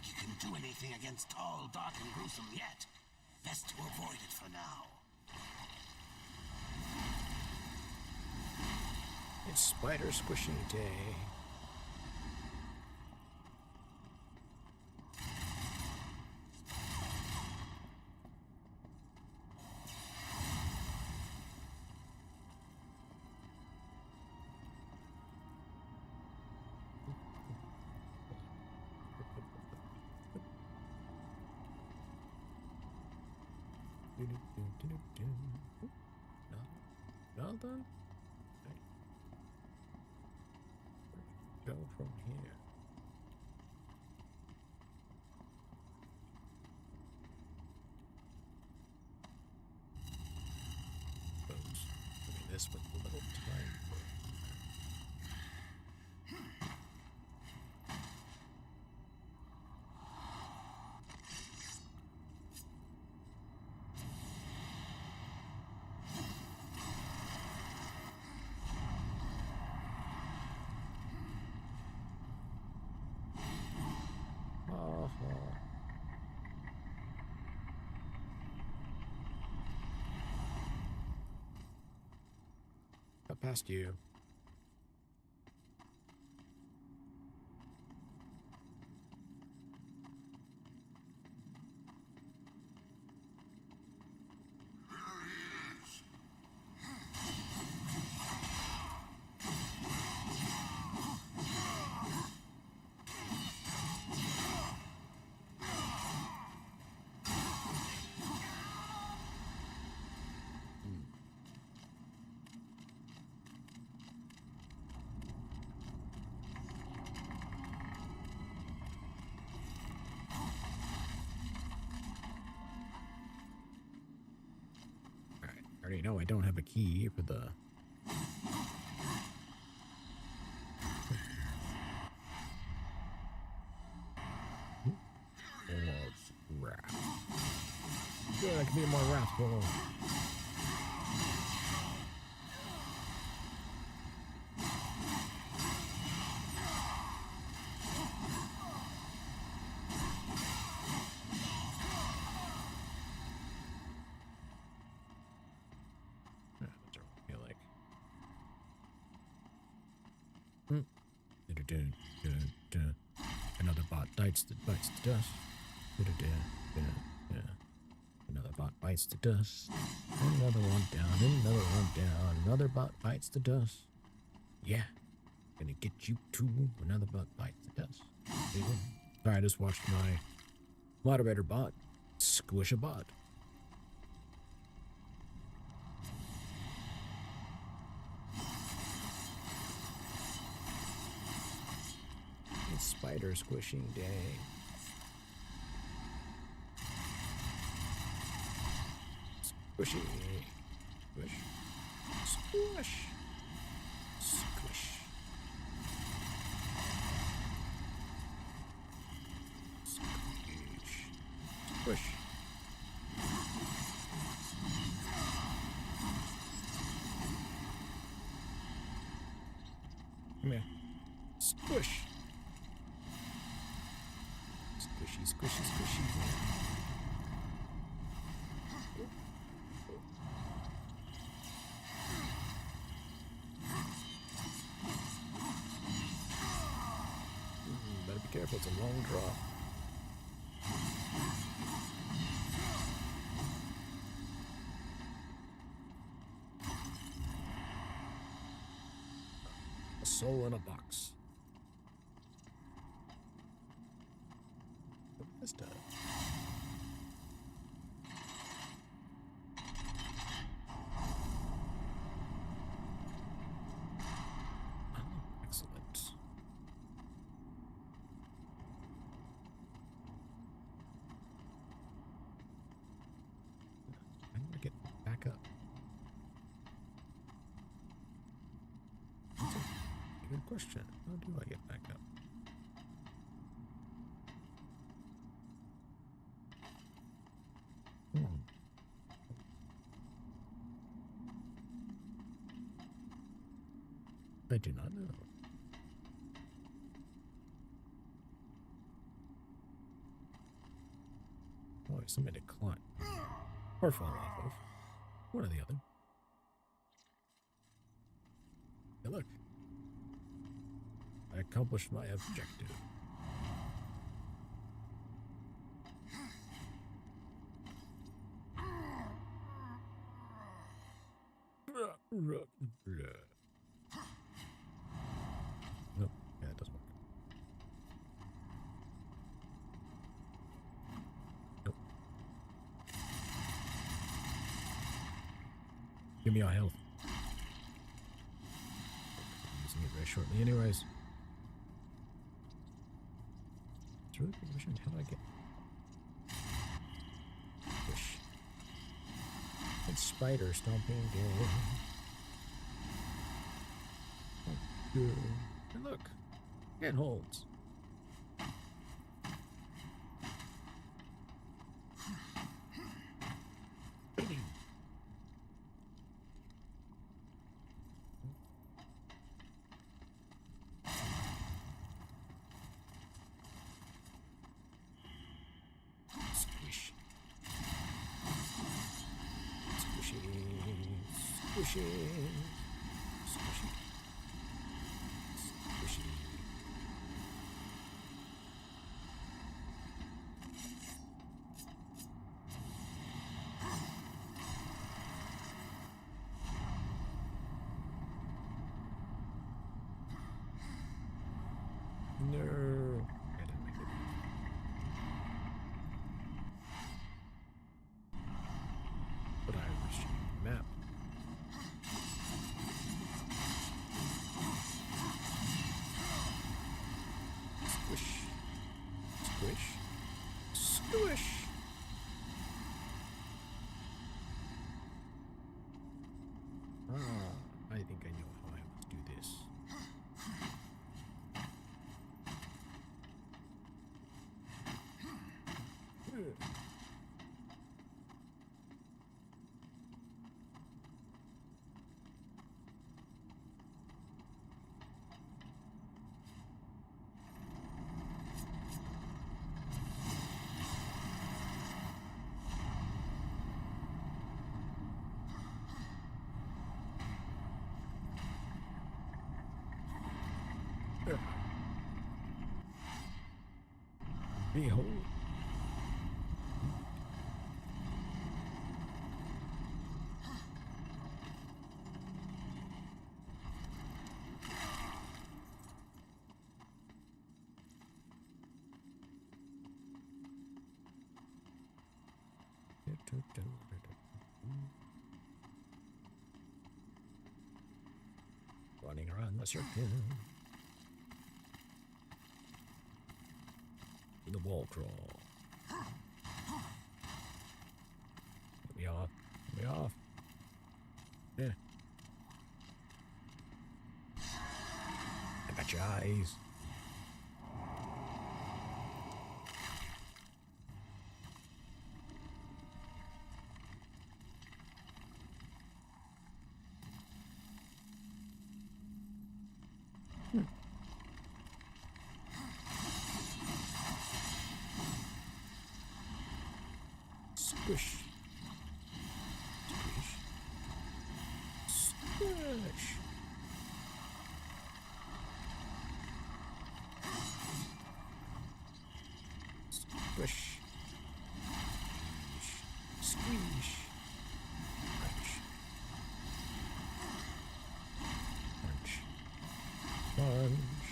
You can do anything against tall, dark, and gruesome yet. Best to avoid it for now. It's spider squishy day. Another? Go from here. Look at this with a little time. Got past you. I already know I don't have a key for the... wrath. Good, I can be more wrathful. Another bot bites the dust. Another bot bites the dust. Another one down. Another one down. Another bot bites the dust. Yeah, gonna get you too. Another bot bites the dust. Sorry, I just watched my moderator bot squish a bot. It's spider squishing day. Squishy. Squish. Squish. Squish. Squish. Squish. Come here. Squish. Squishy, squishy, squishy. Better be careful, it's a long draw. A soul in a box. This does. Oh, excellent. I'm gonna get back up. That's a good question. How do I get back up? I do not know. Oh, somebody to climb. Or fall off of. One or the other. Hey, look. I accomplished my objective. Nope, yeah, it doesn't work. Nope. Give me your health. I'm using it very shortly, anyways. It's really positioned. How do I get? Push. And spider stomping again. Oh, good. And look, handholds. Squish. Squishy. Squishy. Squishy. Squishy. No. I didn't make it. But I was checking the map. Squish. Squish. Squish. I think I know how I must do this. Behold. Running around the circle. The wall crawl. Get me off. Get me off. Yeah. I got your eyes. Squish. Squish. Squish. Squish. Squish. Crunch. Crunch. Crunch.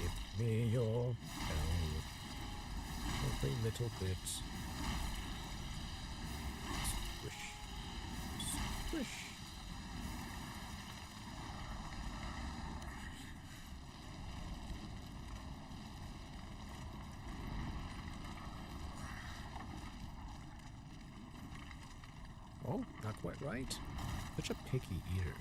Give me your help. Every little bit. Squish. Squish. Oh, not quite right. Such a picky eater.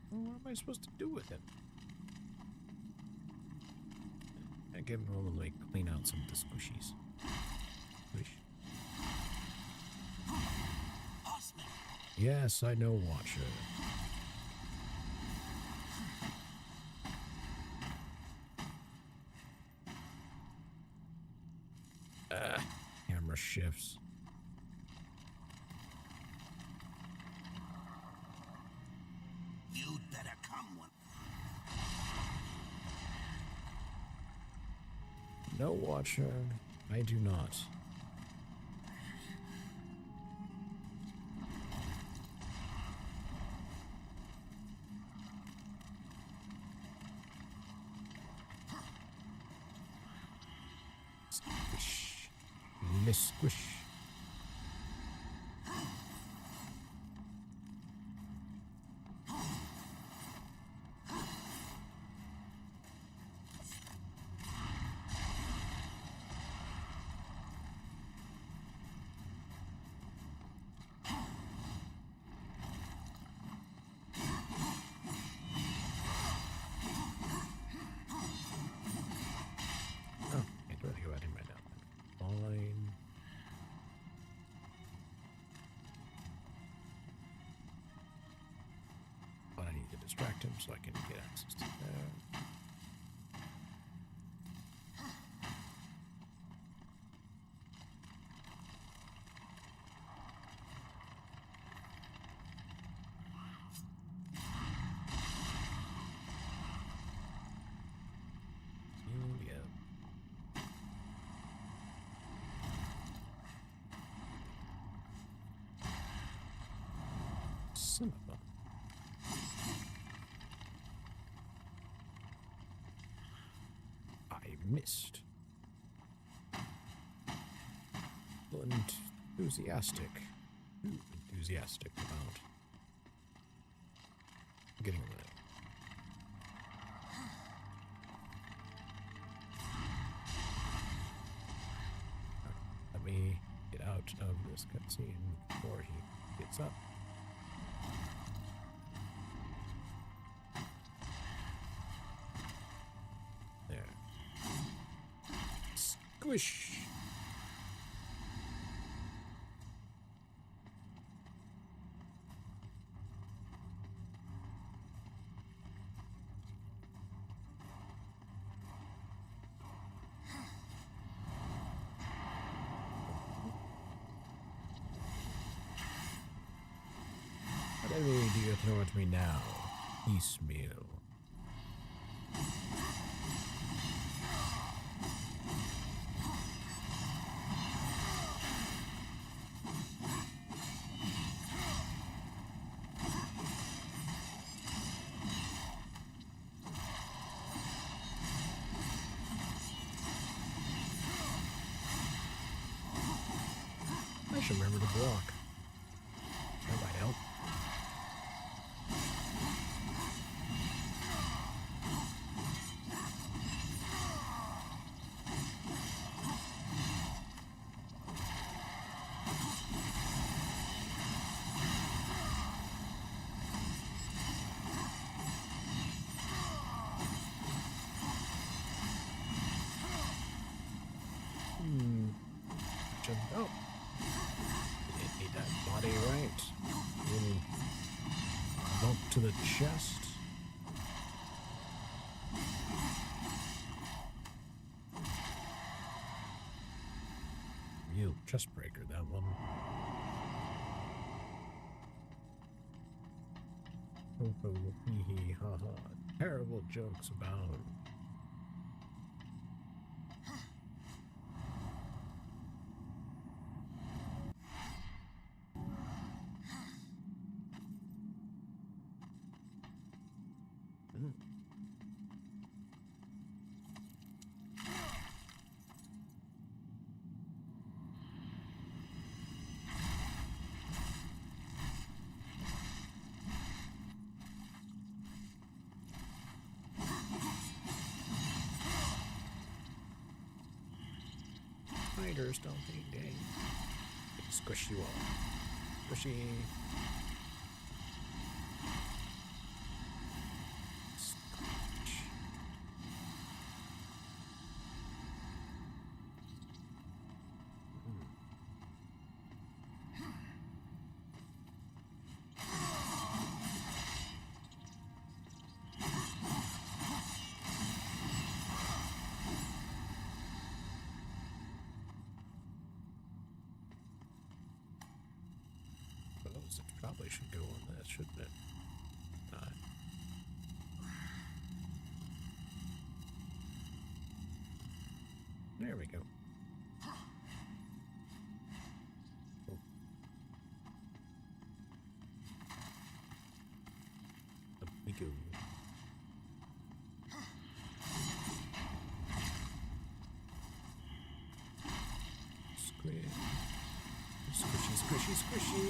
What am I supposed to do with him? I give him a little like clean out some of the squishies. Squish. Yes, I know, Watcher. Camera shifts. You'd better come one. No, Watcher. I do not. Squish. Miss Squish. Oh, can't do anything about him right now. Fine. But I need to distract him so I can get access to that. Yeah. Son of a... I missed. Enthusiastic. Too enthusiastic about getting away. Let me get out of this cutscene before he gets up. There. Squish! What enemy do you throw at me now? Piecemeal. I should remember to block. That might help. Oh. Didn't need that body right. Little bump to the chest. Real chest breaker, that one. Ho ho hee hee ha ha. Terrible jokes abound. Spiders don't think dang. Squish you all. Squishy. Squish. probably should go on this, shouldn't it? There we go. Oh. Up we go. Squishy, squishy, squishy.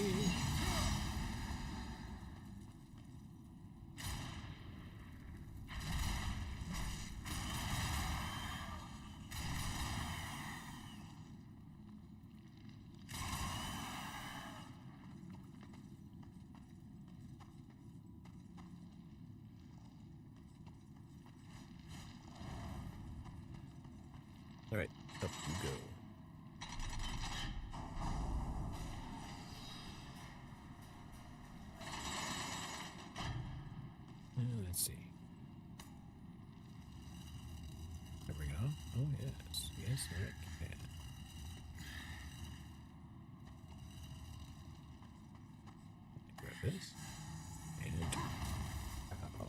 All right, up you go. Let's see. There we go. Oh, yes. Yes, I can. Grab this. And... Ow.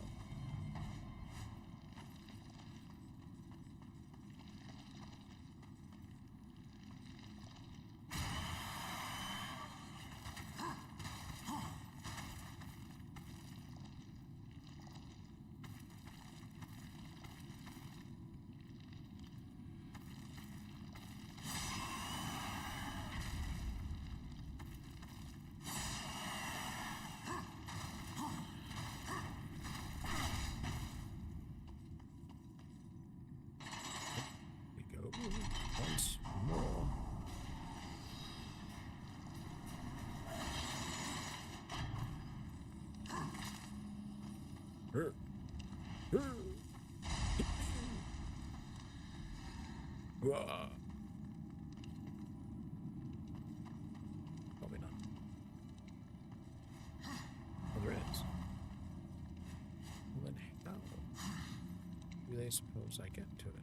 Once more. Probably not. Oh, there is. Well, then how do they suppose I get to it?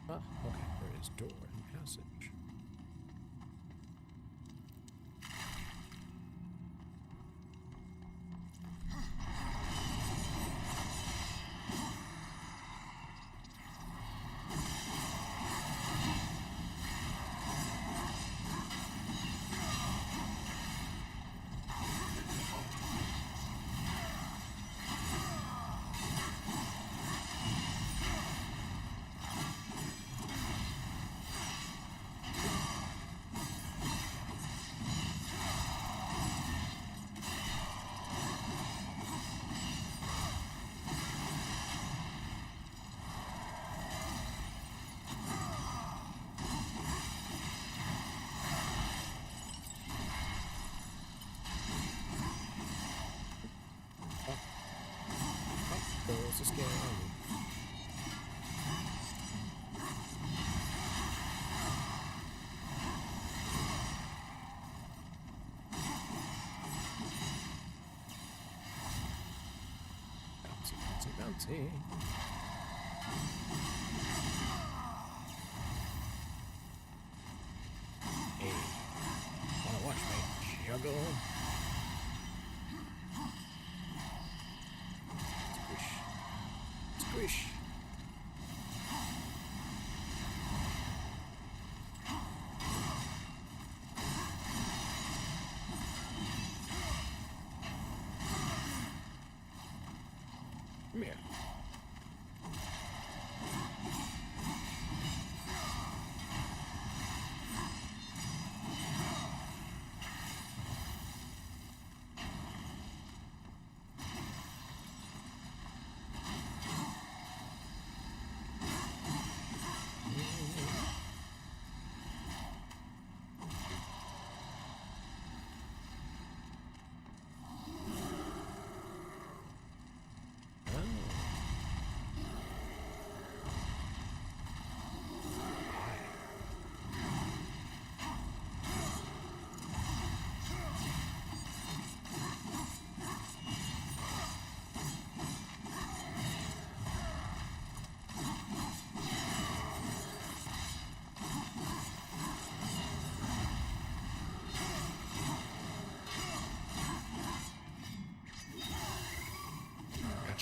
Ah, okay, there is door and passage. Goes the scary army. Bouncy, bouncy, bouncy. Hey, wanna watch me juggle? Squish. Come here. Oh.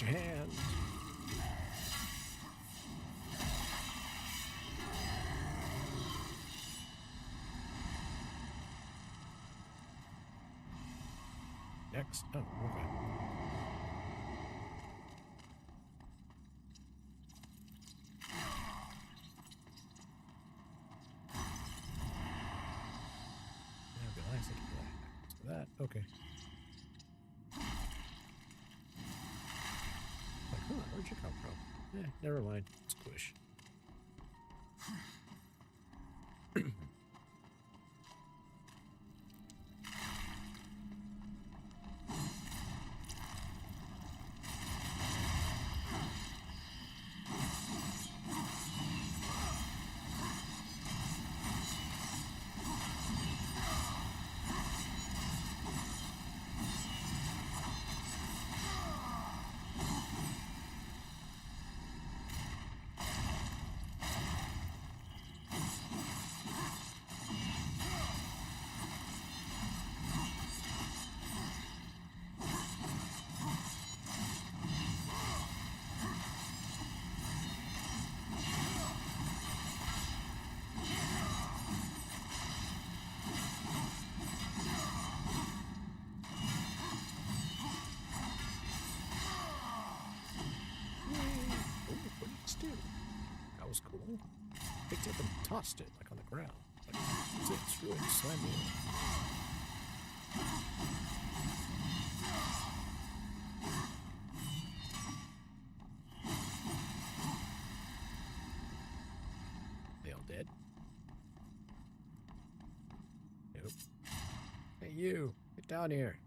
Watch your hand. Next. Oh, okay. That okay. Like, huh, where'd you come from? Never mind. Squish. That was cool. Picked it up and tossed it, like on the ground. Like, it's really slimy. They all dead? Nope. Hey, you! Get down here!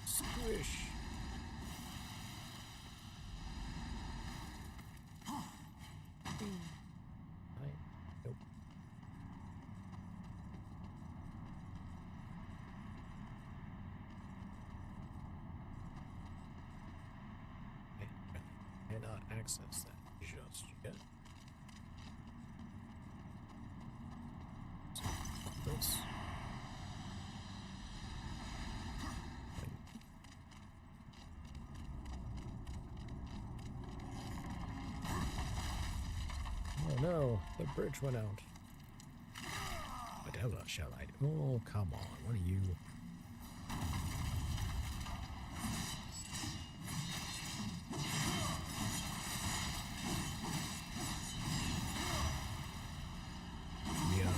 Squish. Nope. I cannot access that just yet. So, this. Oh no, the bridge went out. Whatever shall I do? Oh, come on, what are you? Yeah.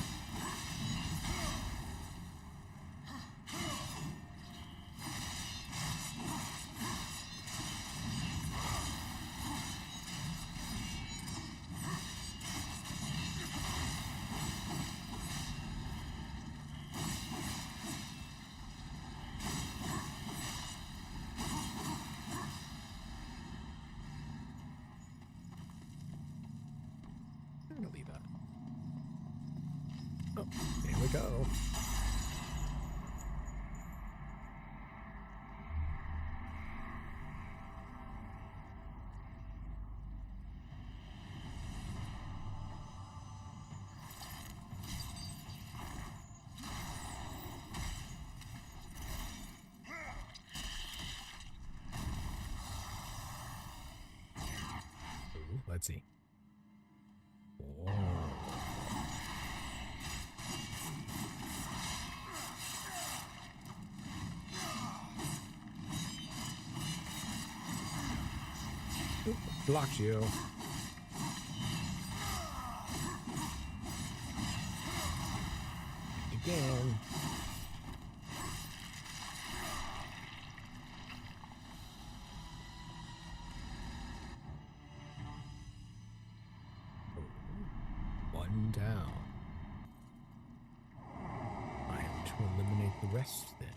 I'm gonna leave that. Oh, here we go. Ooh, let's see. Whoa. Oop, blocked you. Again. One down. I have to eliminate the rest then.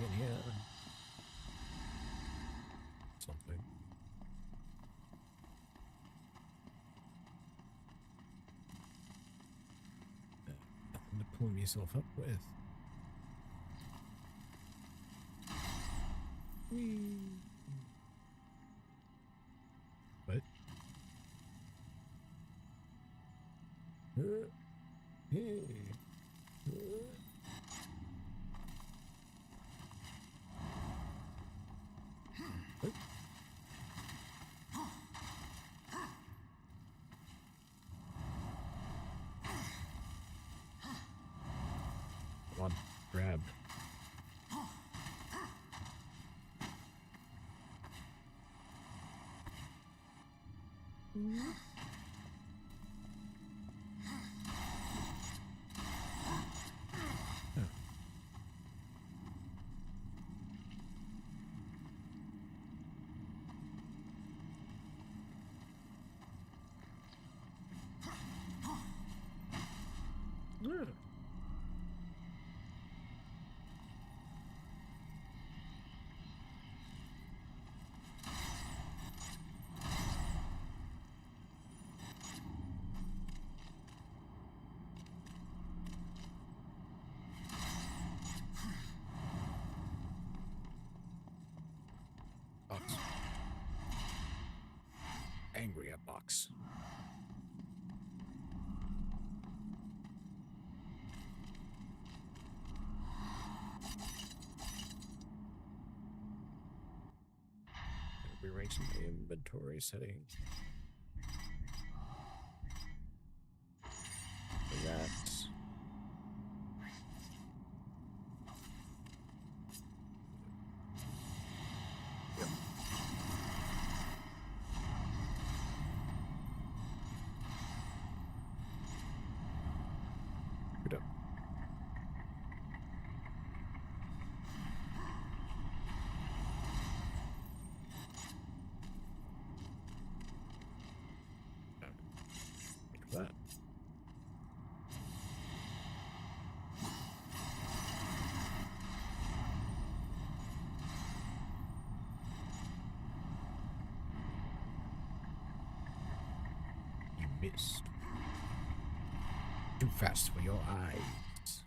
In here. Something. pull myself up with? Whee. What? Hey. What? Come on, grab. Yeah. Box. Angry at box. Rearrange my inventory setting. That. Yep. Good up. That. You missed. Too fast for your eyes.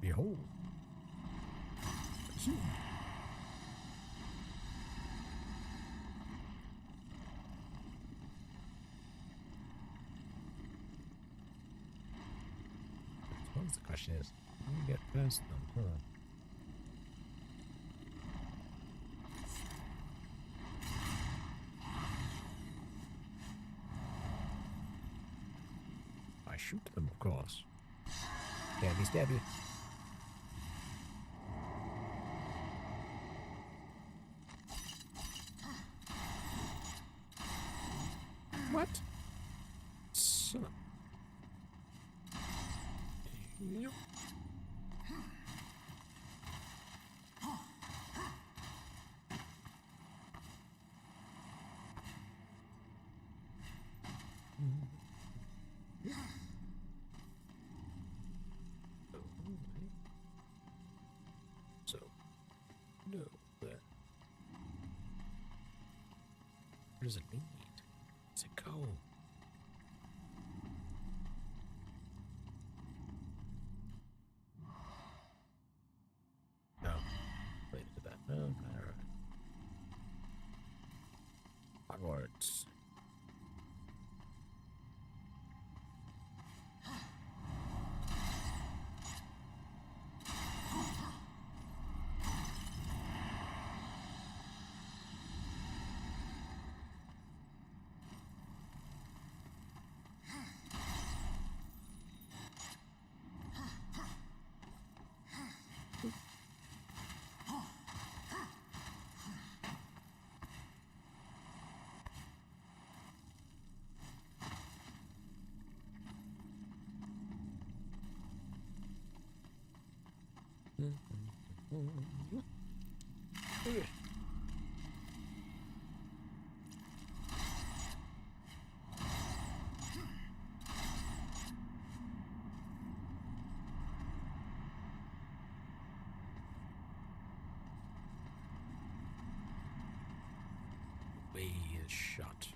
Behold. See. The question is, how do you get past them, huh? I shoot them, of course. Stabby, stabby. What? Son. Yep. So, no, that. Where does it lead? Where does it go? No. Wait to that. No, alright. Hogwarts. Way is shut.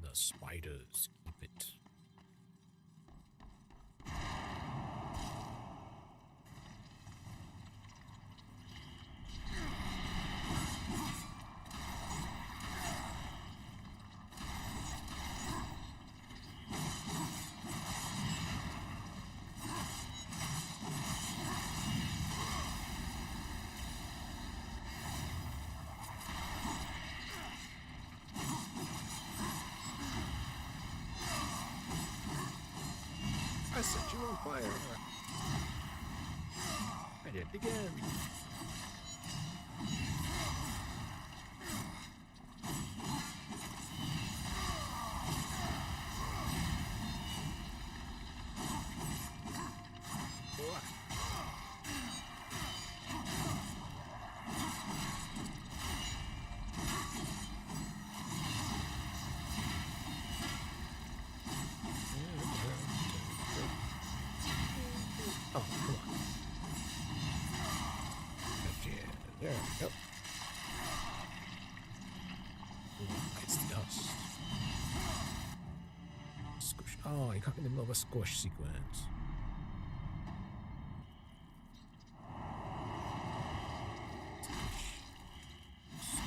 The spiders keep it. you on fire. I did it again. Oh, come on. Gotcha. There we go. Ooh, it's dust. Squish. Oh, you caught me in the middle of a squish sequence.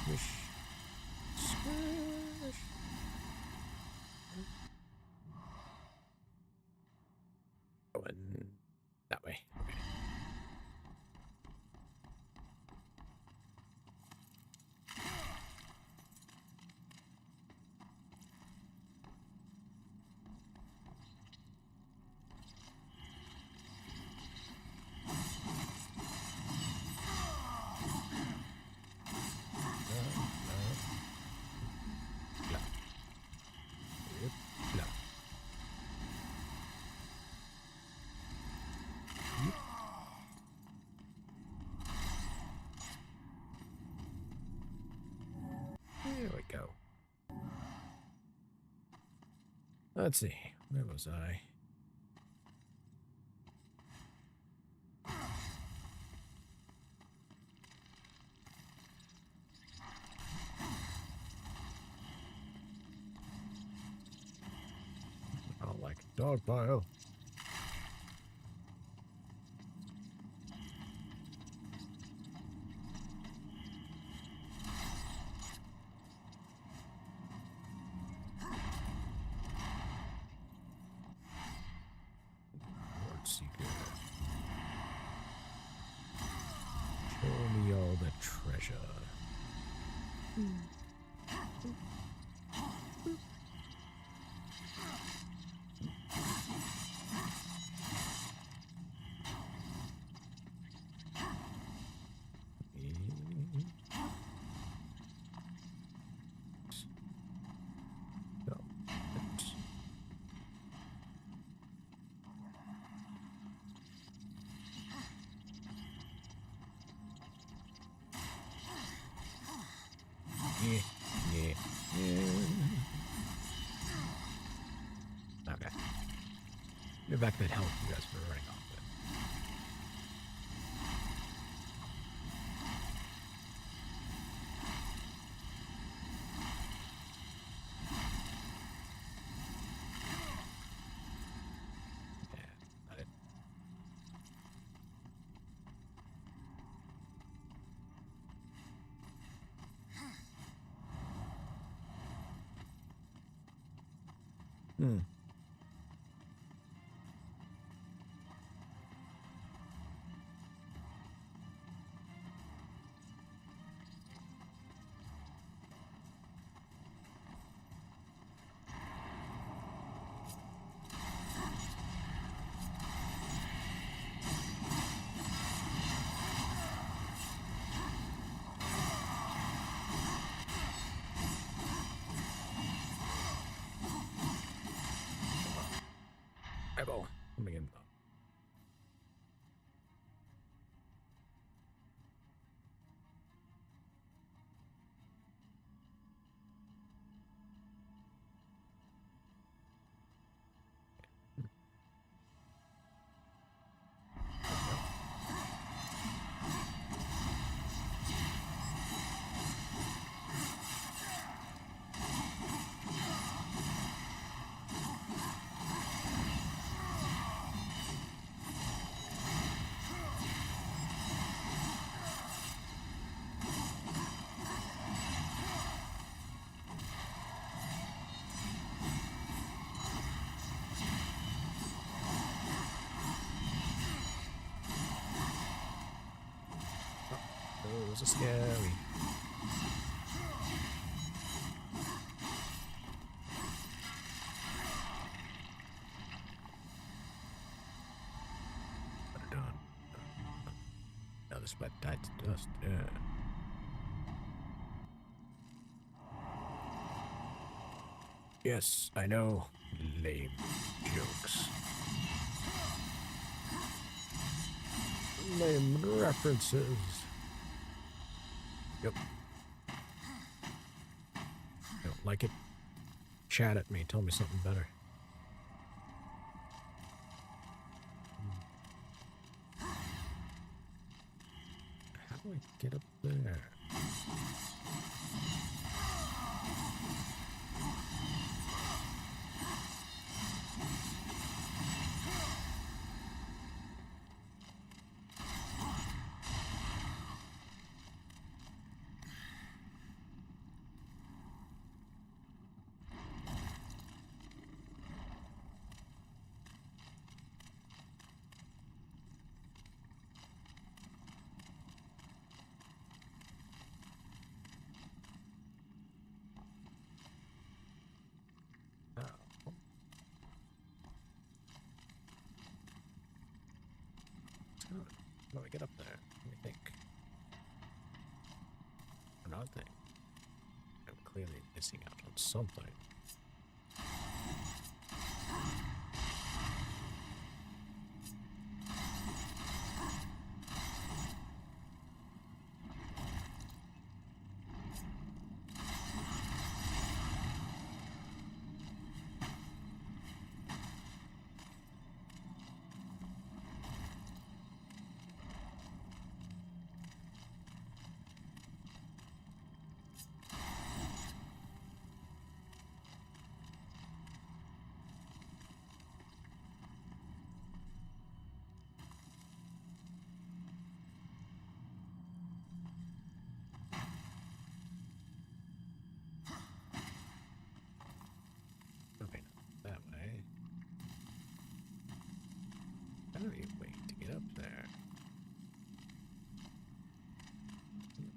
Squish. Squish. Going that way. Okay. There we go. Let's see. Where was I? I don't like a dog pile. Show me all the treasure. Yeah. Okay. Get back that health you guys were running off with. Yeah, not it. Hmm. Eyeball. Let me get him. Those are scary. another splat died to dust. Yeah. Yes, I know. Lame jokes. Lame references. Yep. Don't like it? Chat at me. Tell me something better. How do I get up there? How do I get up there? Let me think. Another thing. I'm clearly missing out on something. Okay, not that way. How do you wait to get up there?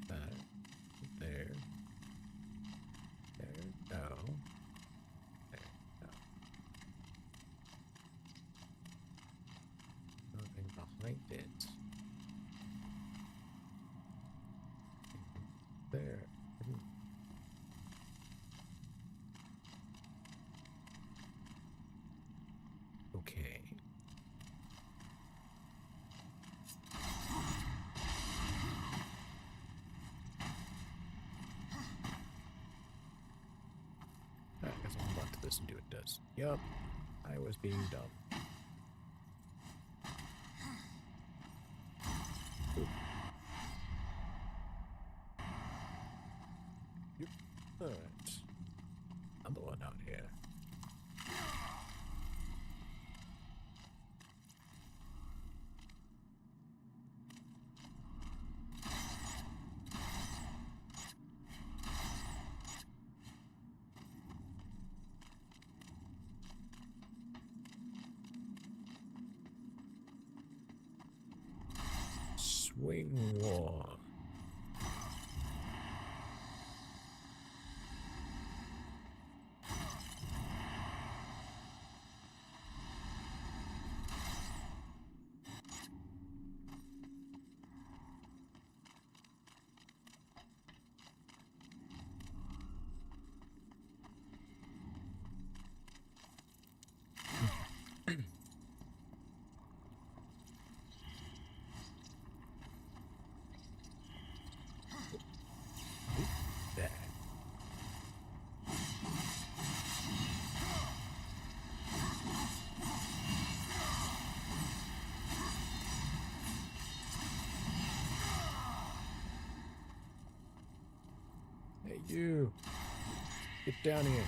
That. There. There. No. There. No. Nothing behind it. There. Okay. I guess I'll hold on to this and do what it does. Yup. I was being dumb. Ooh. Yep. Alright. I'm the one out here. Swing war. There. Hey, you. Get down here.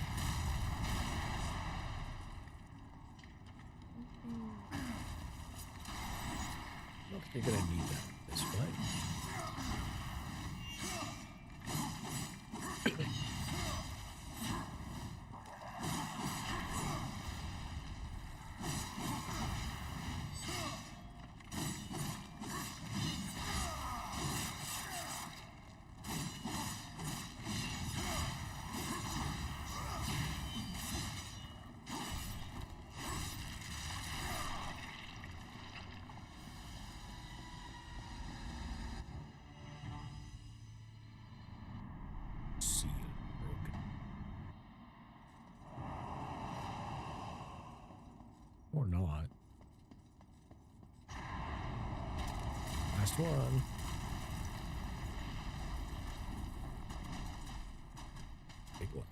I don't think you're gonna need that this way. Or not. Last one. Big one.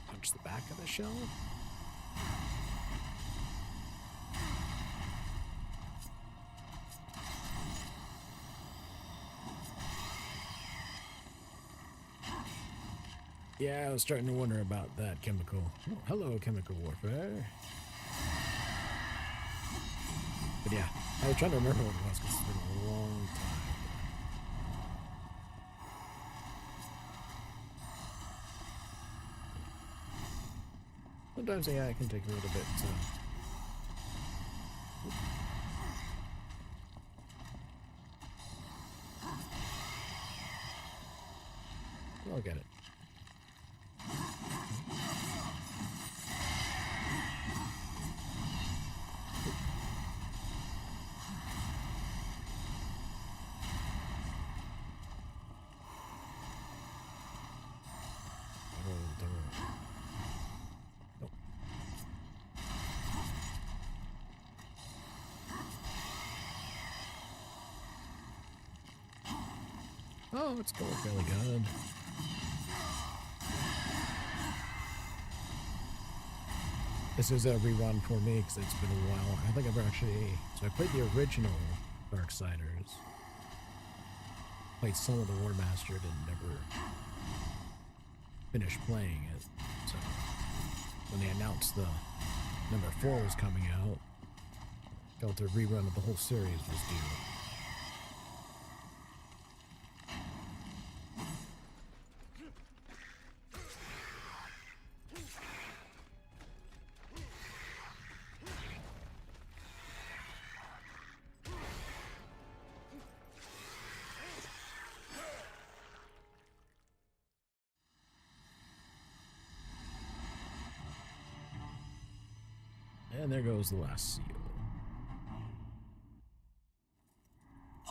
Punch the back of the shell. Yeah, I was starting to wonder about that chemical. Oh, hello, chemical warfare. But yeah, I was trying to remember what it was because it's been a long time. Sometimes AI can take a little bit to... I'll get it. Oh, it's going fairly good. This is a rerun for me because it's been a while. I think I've actually... So I played the original Darksiders. Played some of the Warmastered and never finished playing it. So when they announced the number 4 was coming out, felt a rerun of the whole series was due. And there goes the last seal.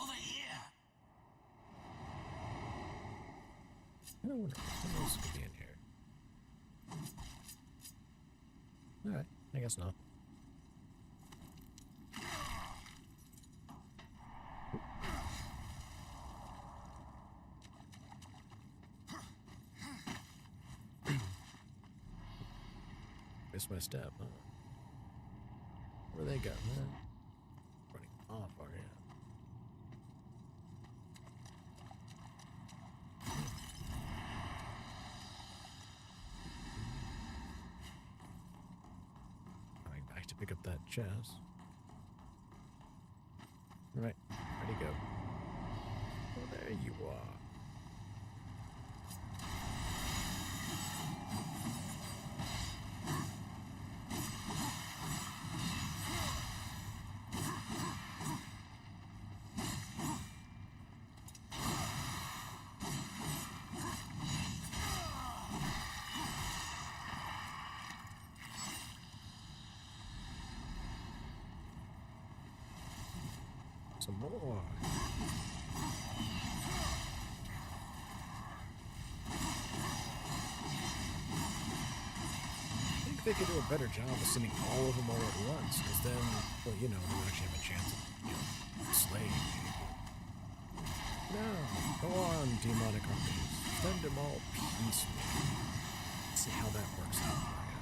Over here! I wonder what else could be in here. Alright, I guess not. Missed my step, huh? Where they go, man? Running off, are you? Going back to pick up that chest. Alright, ready to go. Oh, there you are. Some more. I think they could do a better job of sending all of them all at once, because then, well, you know, they would actually have a chance of, you know, slaying me. No, go on, demonic armies. send them all piecemeal. See how that works out for you.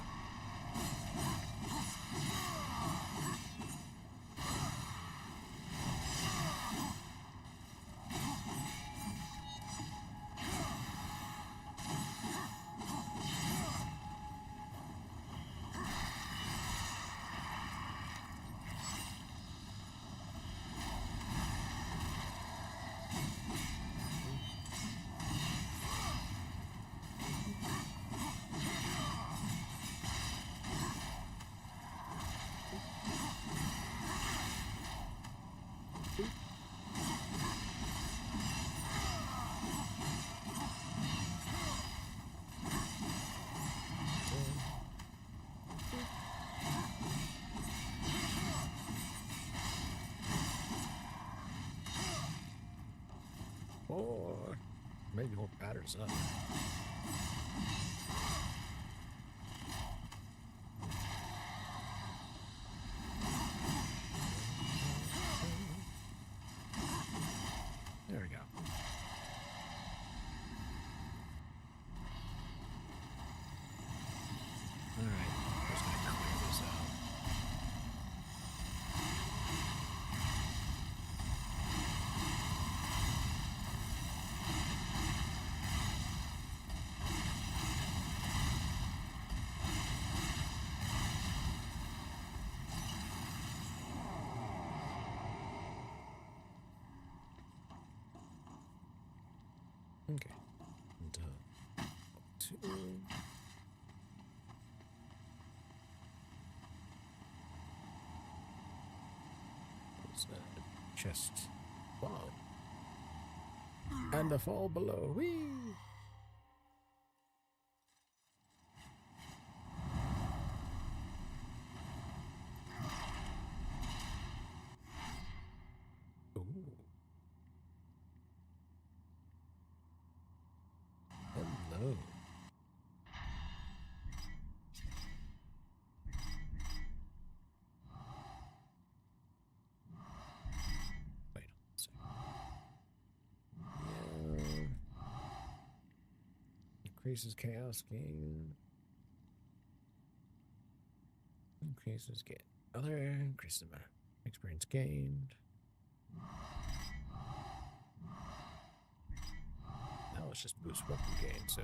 Or maybe more batters up. There we go. All right, just gonna clear this out. Okay. And, two. There's a chest above. And the fall below. Whee! Ooh. Hello. Wait a second. Yeah. Increases chaos gain. Increases gain. Other increases the amount of experience gained. Now let's just boost weapon gain, so.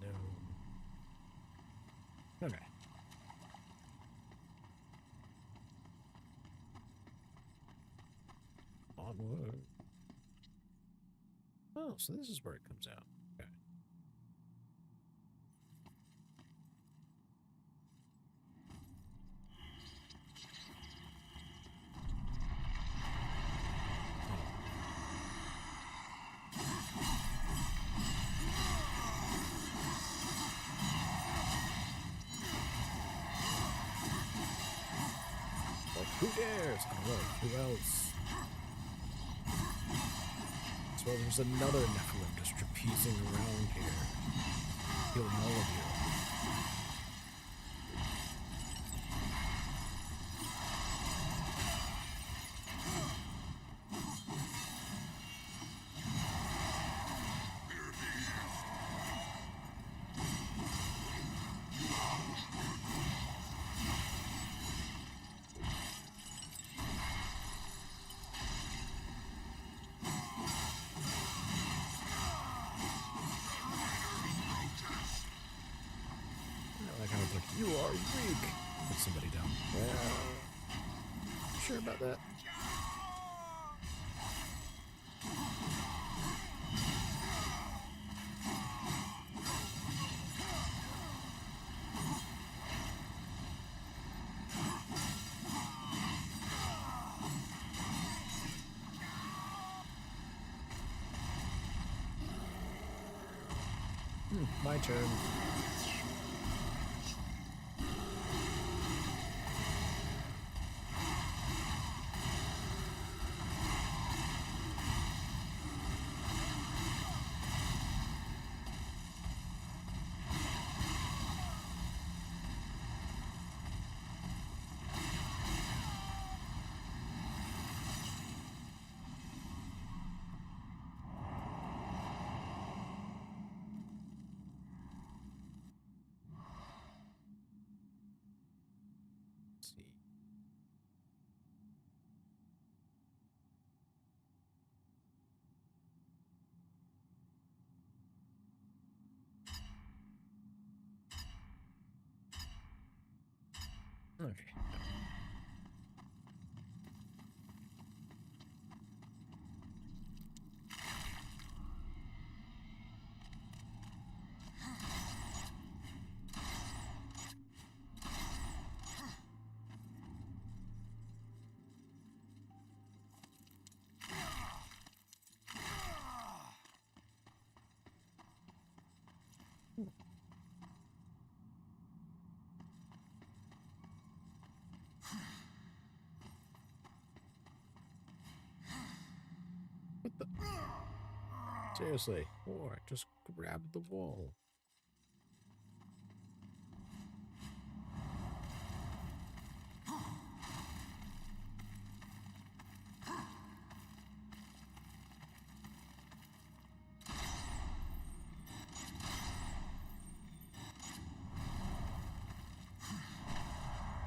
No. Okay. Onward. Oh, so this is where it comes out. Okay. Like, who dares? I don't know. Who else? So there's another Nephilim just trapezing around here, killing all of you. Like I was like, you are weak. Put somebody down. Sure about that? My turn. See. Okay. What the? Seriously, or just grab the wall.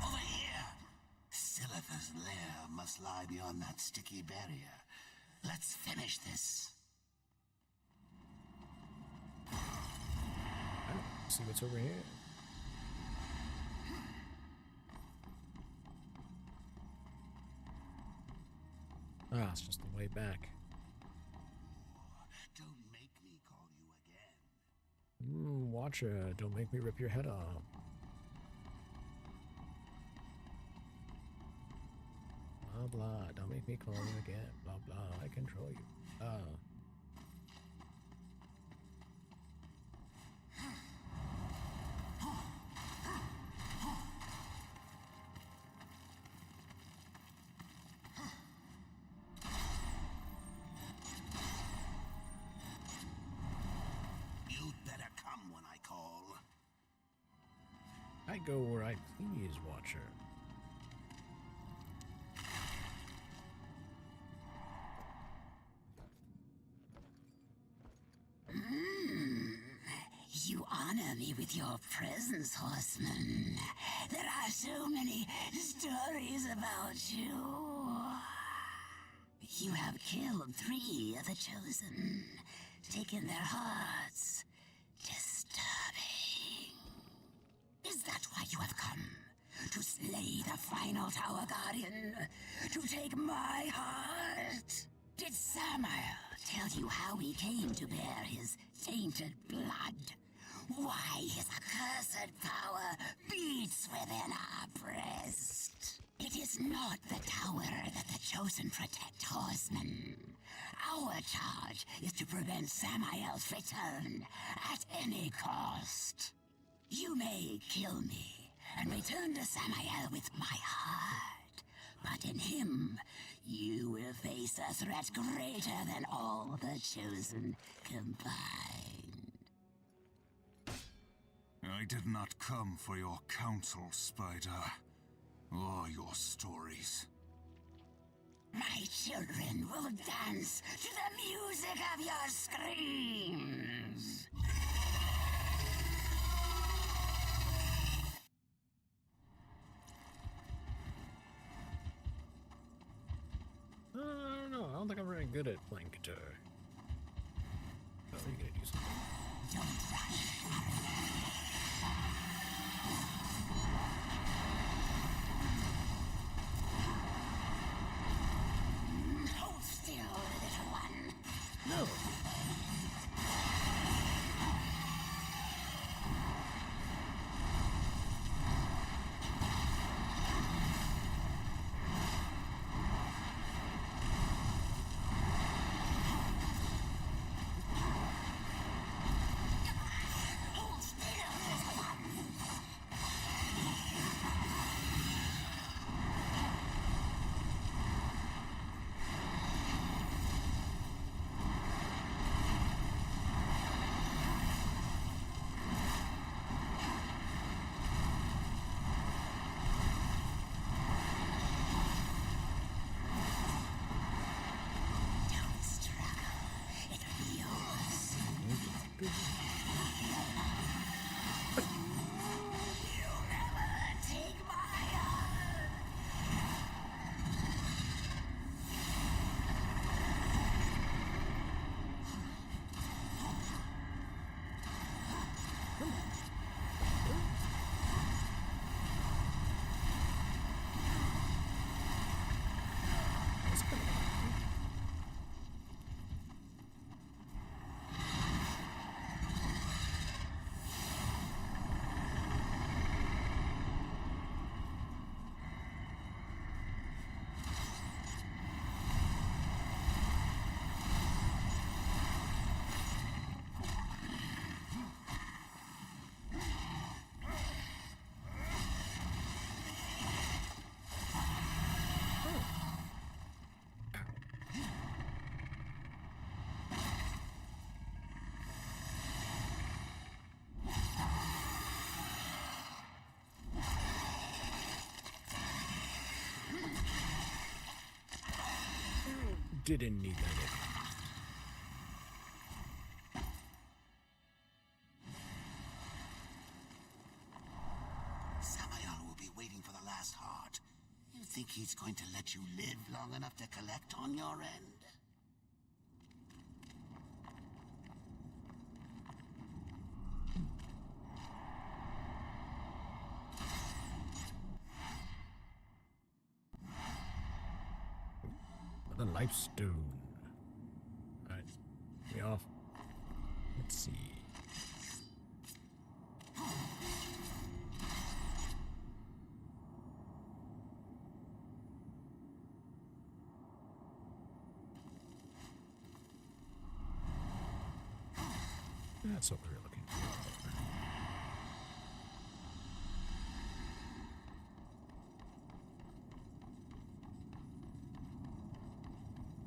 Over here! Silitha's lair must lie beyond that sticky barrier. Let's finish this. See what's over here. Ah, it's just the way back. Don't make me call you again. Watcher, don't make me rip your head off. Blah blah, don't make me call you again. Blah blah, I control you. You'd better come when I call. I go where I please, Watcher. You honor me with your presence, horseman. There are so many stories about you. You have killed 3 of the chosen, taken their hearts. Disturbing. Is that why you have come? To slay the final Tower Guardian? To take my heart? Did Samael tell you how he came to bear his tainted blood? Why his accursed power beats within our breast? It is not the tower that the chosen protect, horsemen. Our charge is to prevent Samael's return at any cost. You may kill me and return to Samael with my heart, but in him, you will face a threat greater than all the chosen combined. I did not come for your counsel, Spider, or your stories. My children will dance to the music of your screams. I don't know. I don't think I'm very good at playing guitar. Oh, are you gonna do something? Don't rush. Hold still, little one. No. Didn't need that. Samael will be waiting for the last heart. You think he's going to let you live long enough to collect on your end? The lifestone. Alright, we off. Let's see. That's what we were looking for.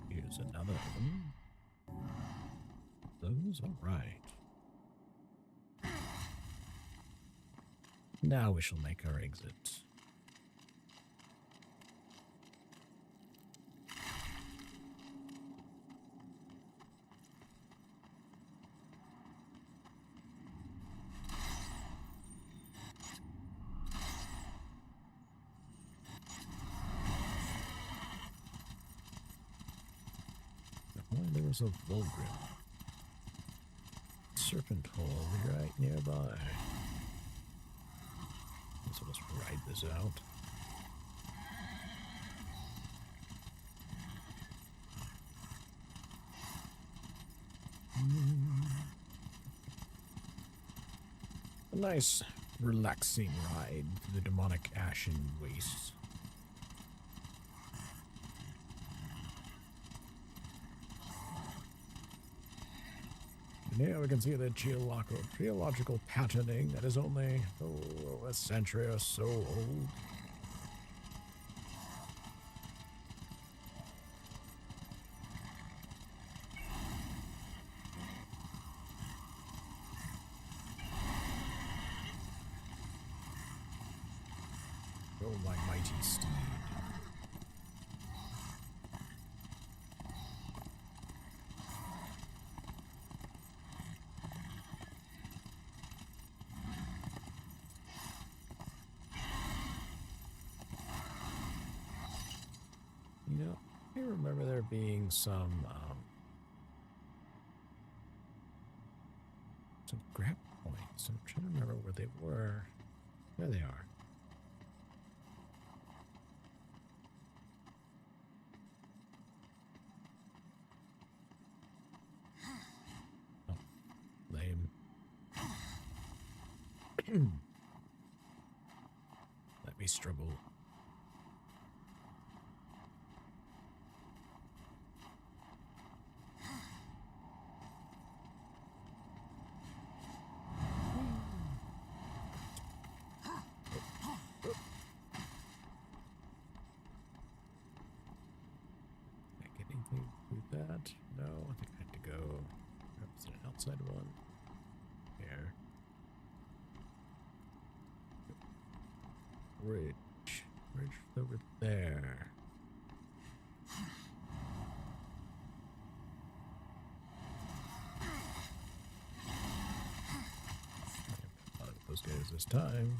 Here's another one. Those, all right. Now we shall make our exit. There was a Vulgrim. Serpent hole right nearby. So let's ride this out. A nice, relaxing ride through the demonic ashen wastes. And here we can see the geological patterning that is only, a century or so old. Oh, my mighty steed. You know, I remember there being some grab points. I'm trying to remember where they were. There they are. Oh, lame. Let me struggle. That? No, I think I had to go. Is it an outside one? Here. Bridge. Bridge over there. Not those guys this time.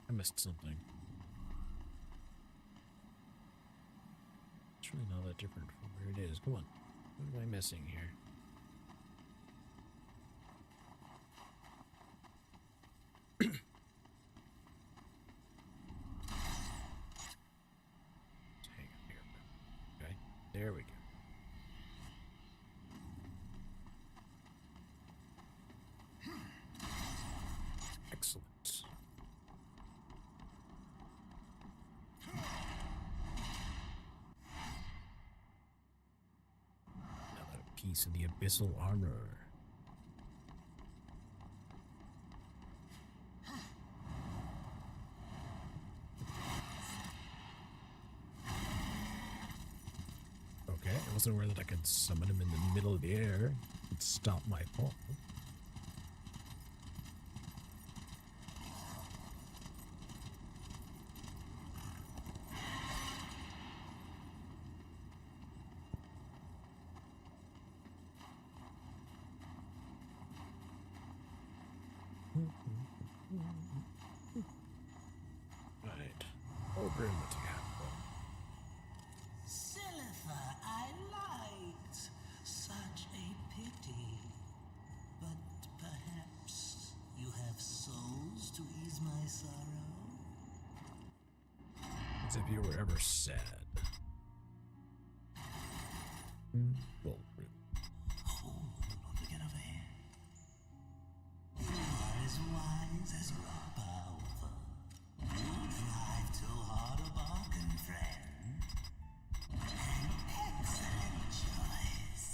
I missed something. It's really not that different from where it is. Come on. What am I missing here? Let's hang up here. There we go. Excellent. Another piece of the abyssal armor. Okay, I wasn't aware that I could summon him in the middle of the air and stop my fall. Right. Oh, Grim, what you got? Silitha, I liked. Such a pity. But perhaps you have souls to ease my sorrow? As if you were ever sad. Well, Grim. Oh, don't forget over here. You are as wise as you are powerful. You drive too hard a bargain, friend. An excellent choice.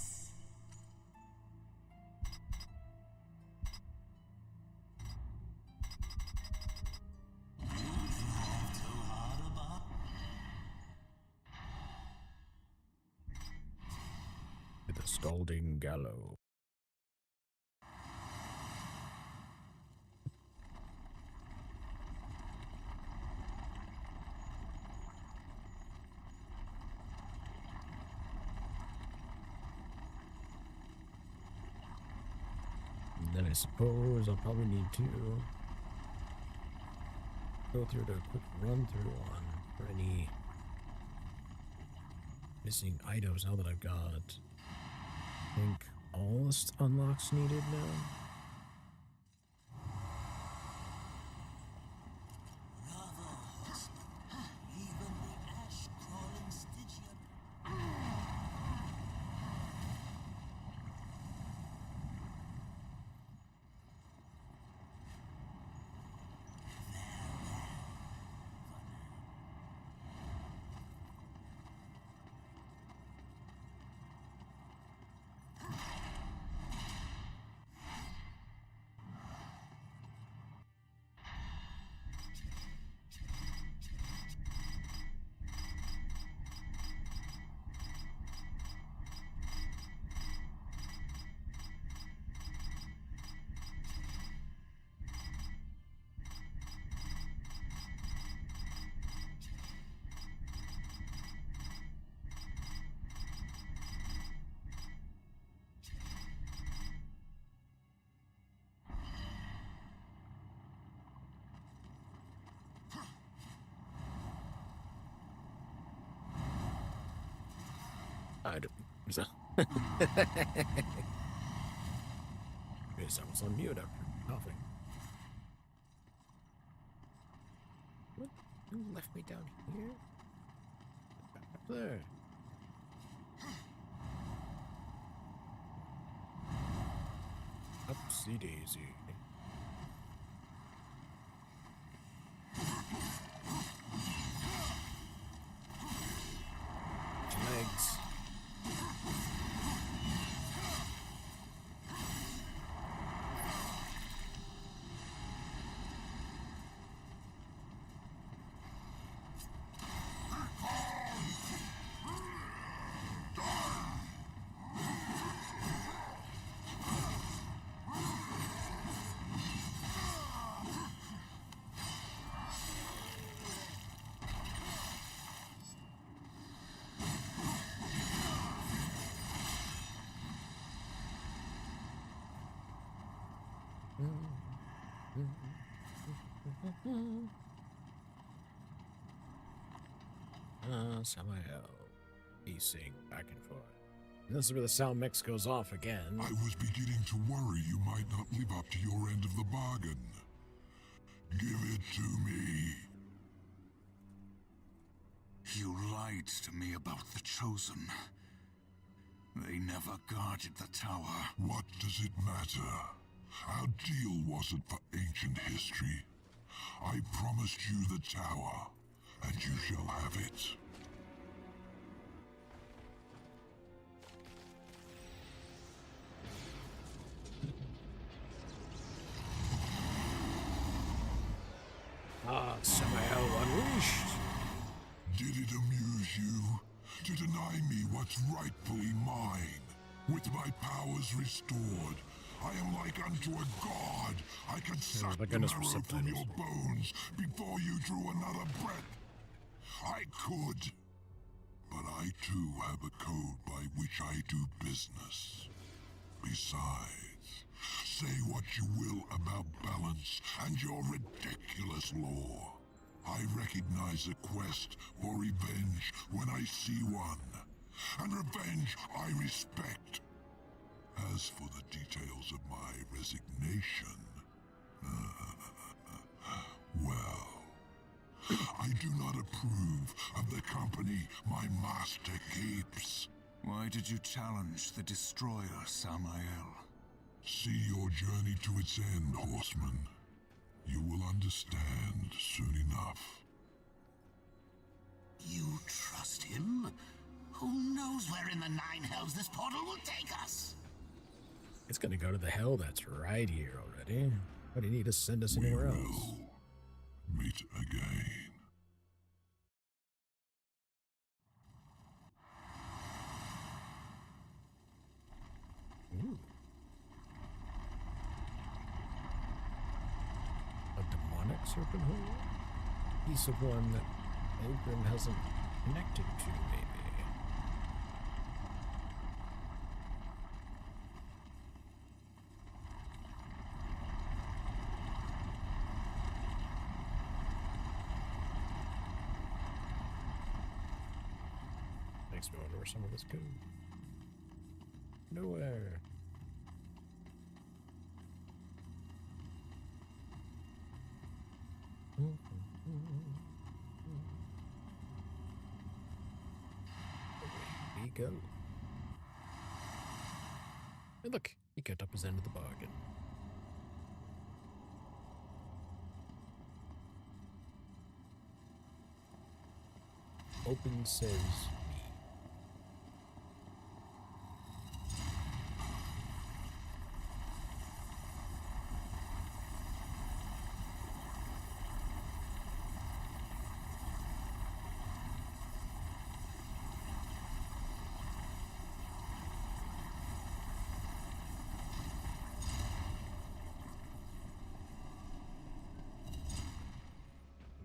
You drive too hard a bargain. With a scalding gallows. Then I suppose I'll probably need to go through a quick run through on for any missing items now that I've got. I think all the unlocks needed now. Bravo, horseman. Even the ash-crawling Stygian. I don't. So. Yes, I was on mute after coughing. What? You left me down here? Back up there. Upsy daisy. Legs. Somehow pacing back and forth. And this is where the sound mix goes off again. I was beginning to worry you might not live up to your end of the bargain. Give it to me. You lied to me about the Chosen. They never guarded the tower. What does it matter? Our deal wasn't for ancient history. I promised you the tower, and you shall have it. Samael unleashed. Did it amuse you to deny me what's rightfully mine? With my powers restored, I am like unto a god. I can suck my the goodness, for marrow from subtitles. your bones before you drew another breath. I could, but I too have a code by which I do business. Besides, say what you will about balance and your ridiculous lore. I recognize a quest for revenge when I see one, and revenge I respect. As for the details of my resignation, well, I do not approve of the company my master keeps. Why did you challenge the destroyer, Samael? See your journey to its end, horseman. You will understand soon enough. You trust him? Who knows where in the nine hells this portal will take us? It's gonna go to the hell that's right here already. Why do you need to send us anywhere else? Will meet again. Ooh. A demonic serpent hole? Piece of one that Ogrim hasn't connected to, maybe. Makes me wonder where some of this goes. Nowhere. There we go. And look, he kept up his end of the bargain. Open says me.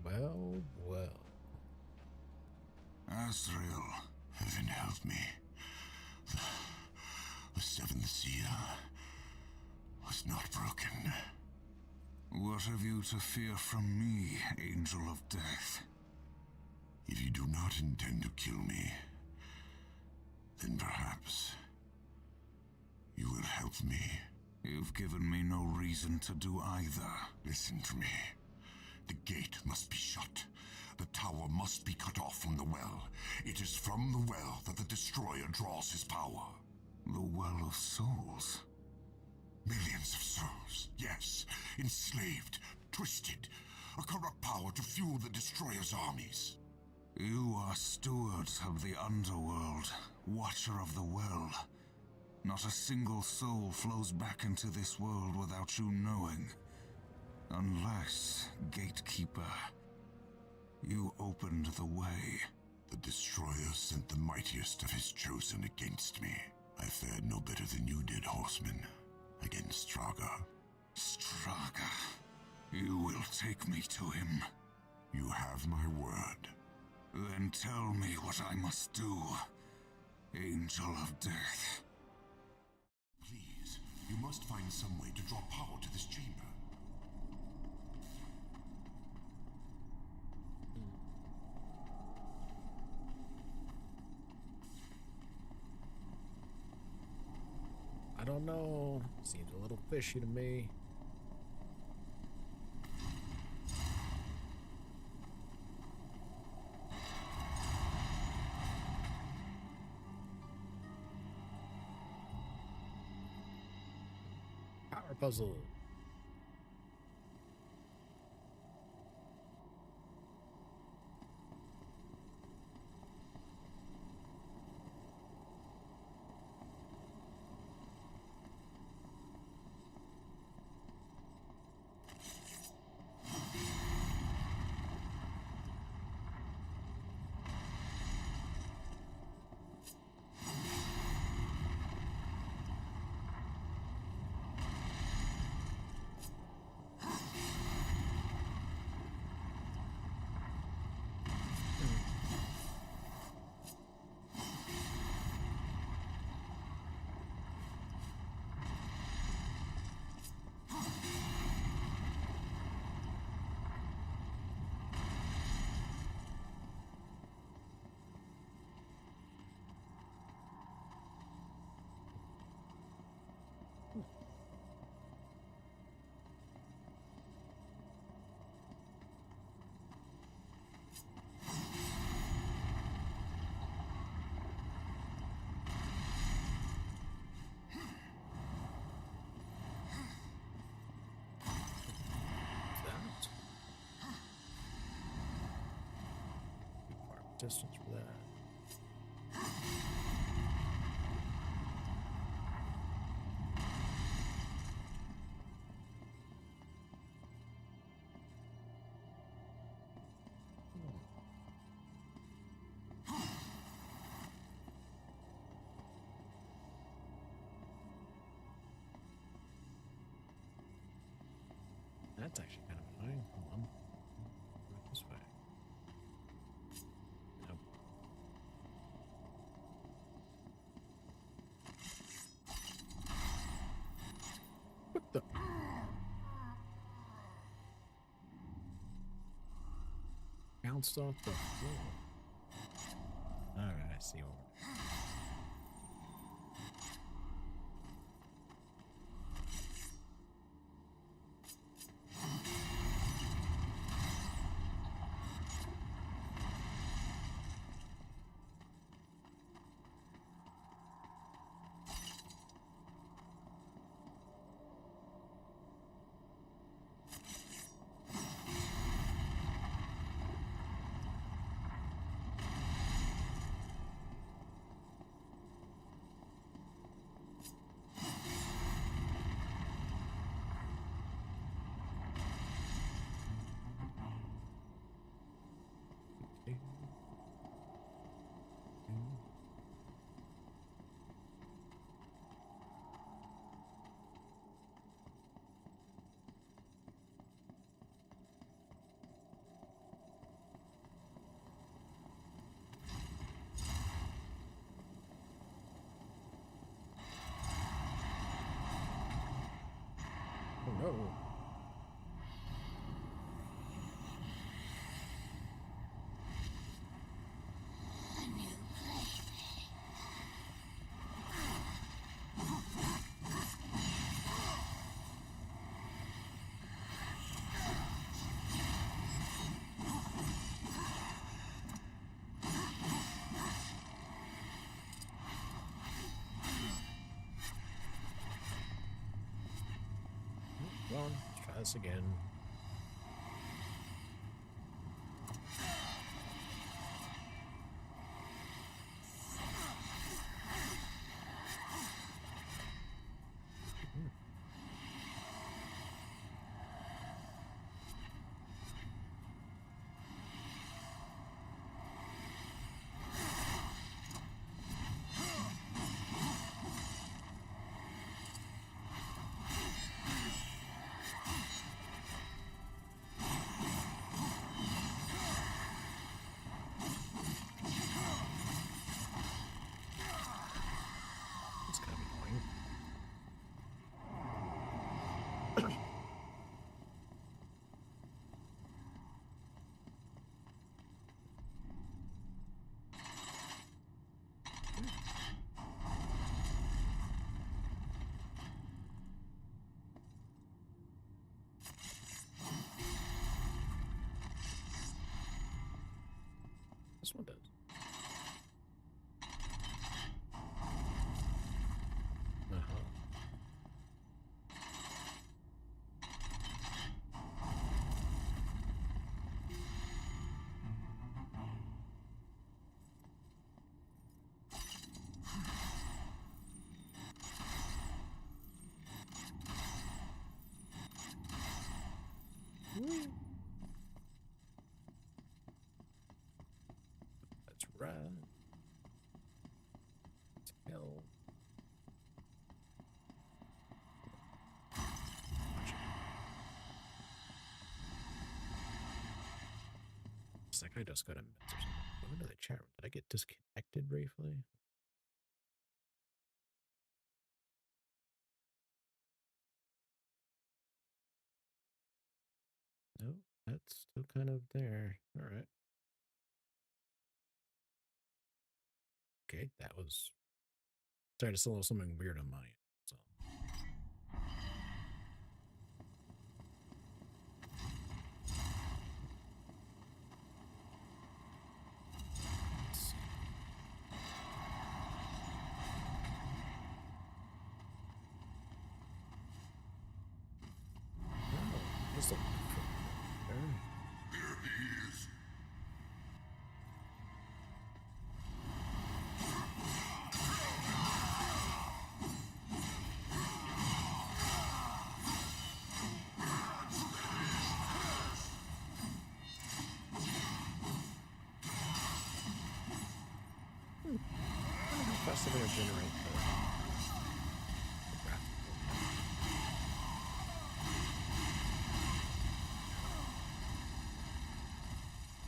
Well, well. Azrael, heaven help me. The seventh seal was not broken. What have you to fear from me, Angel of Death? If you do not intend to kill me, then perhaps you will help me. You've given me no reason to do either. Listen to me. The gate must be shut. The tower must be cut off from the well. It is from the well that the destroyer draws his power. The Well of Souls? Millions of souls, yes. Enslaved, twisted. A corrupt power to fuel the destroyer's armies. You are stewards of the underworld, watcher of the well. Not a single soul flows back into this world without you knowing. Unless, gatekeeper, you opened the way. The destroyer sent the mightiest of his chosen against me. I fared no better than you did, horseman. Against Straga. Straga, you will take me to him. You have my word. Then tell me what I must do, Angel of Death. Please, you must find some way to draw power to this chamber. I don't know. Seems a little fishy to me. Our puzzle. Distance for that. That's actually kind of annoying. Hold on. Go this way. Nope. What the? Bounced off the floor. Alright, I see what we're doing. Oh no. Go on, let's try this again. It's kind of annoying. This one does. Uh-huh. sec. I just got a message or something. Go into the chat room. Did I get disconnected briefly? No, that's still kind of there. All right. Okay, that was started to sell something weird on my end. So. Just a there. Here he is. I wonder how fast they're going to generate the graphic.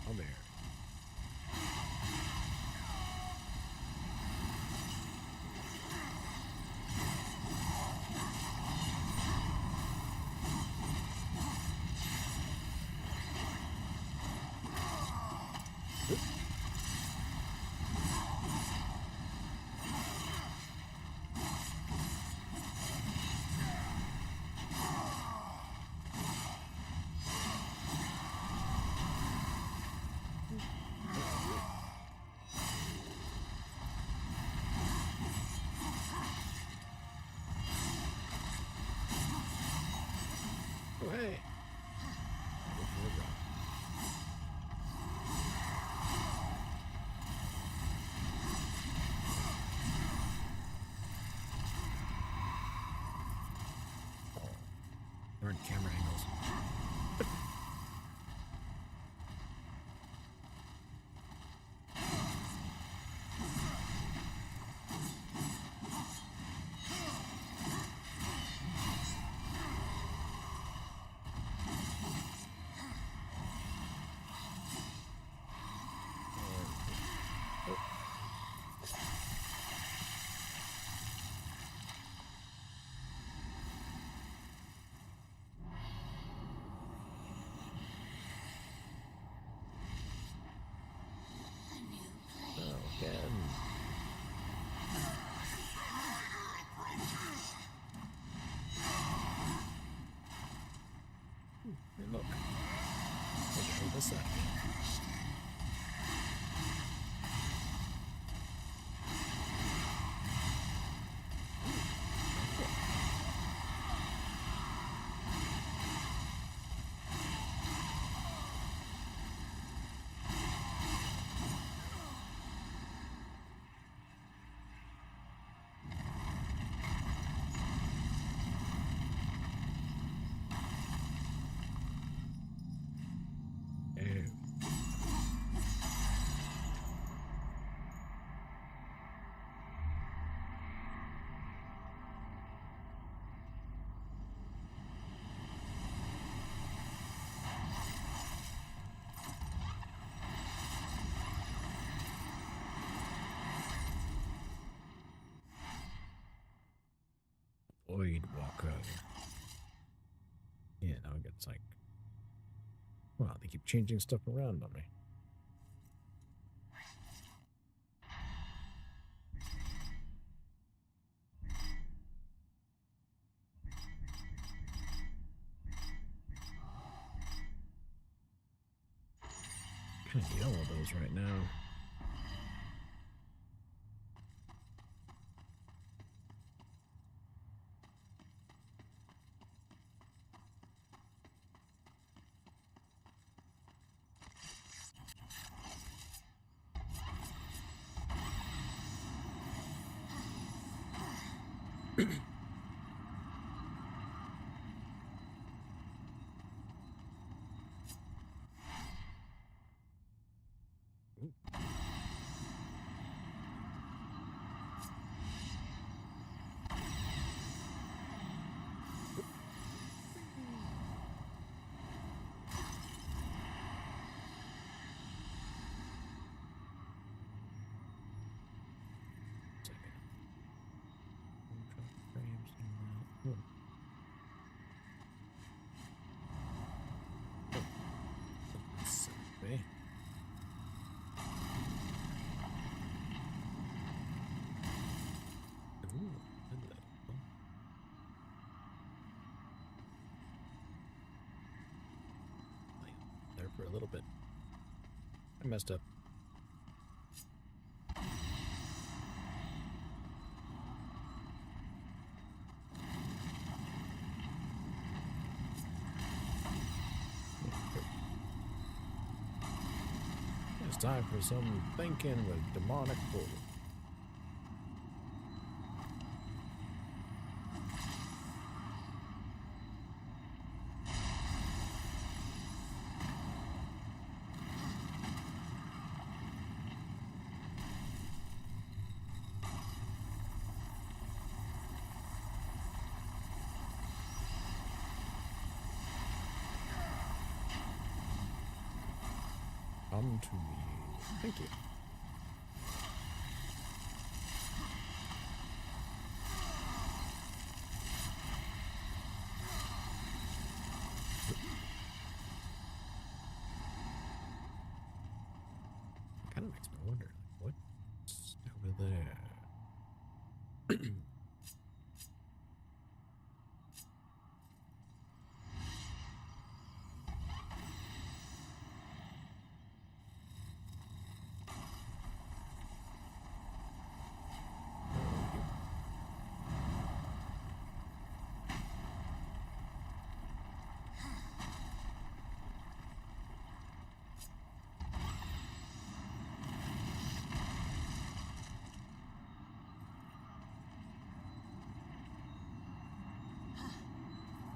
Oh, there. Oh, hey. They're in camera angles. Oh, again. Hey, look. What the hell is that? Ew. Void Walker. Yeah, now it gets like, wow, they keep changing stuff around on me. Kind of need all of those right now. messed up. It's time for some thinking with demonic bull. Come to me. Thank you. Kind of makes me wonder, like, what's over there?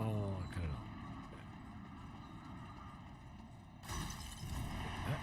Oh, I cut it off. Okay. That.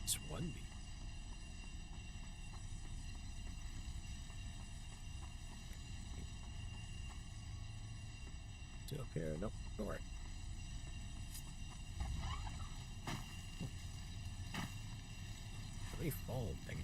It's one beat. Still up here. Nope. Don't worry. Let me fall, dang it.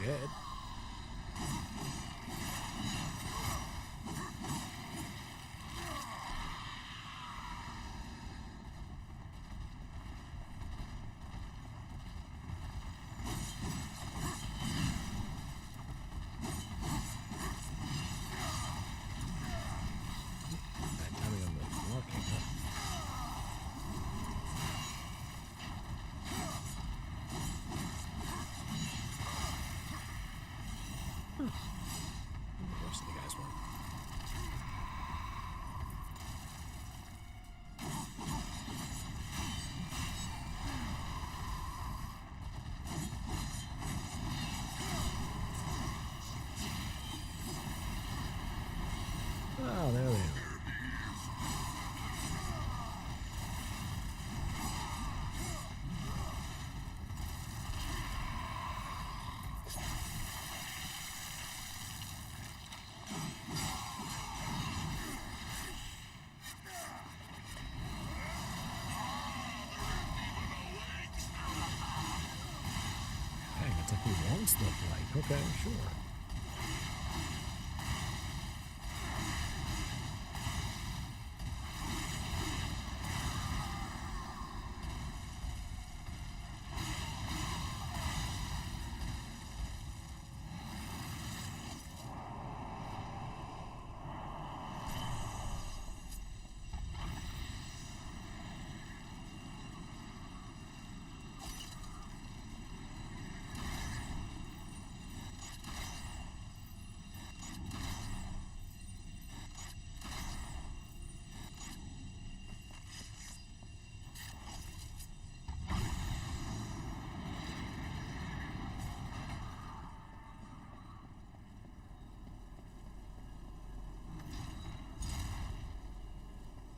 head. Bad timing on the blocking, huh? The rest of the guys weren't. Oh, there they are. Dang, that's like he wants the fight. Okay, sure.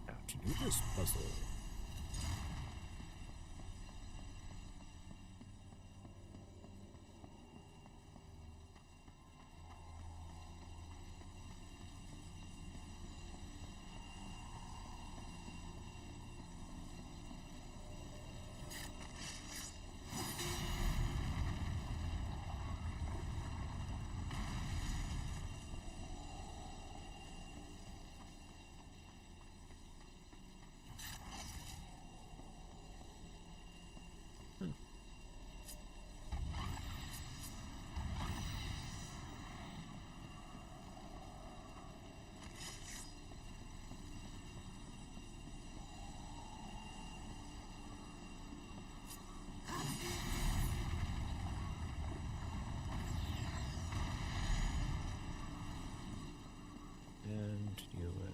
How to do this puzzle? And do it.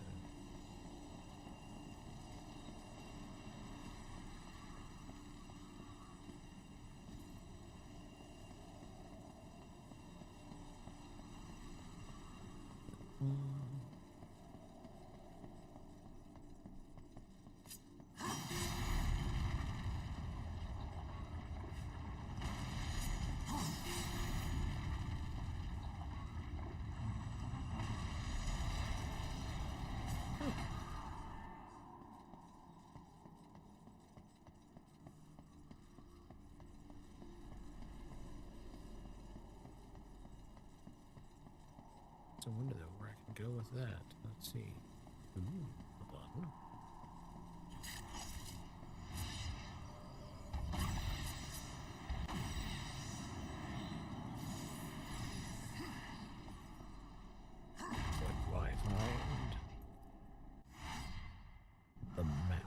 I wonder though where I can go with that. Let's see. Ooh, a button. What do I find? The map.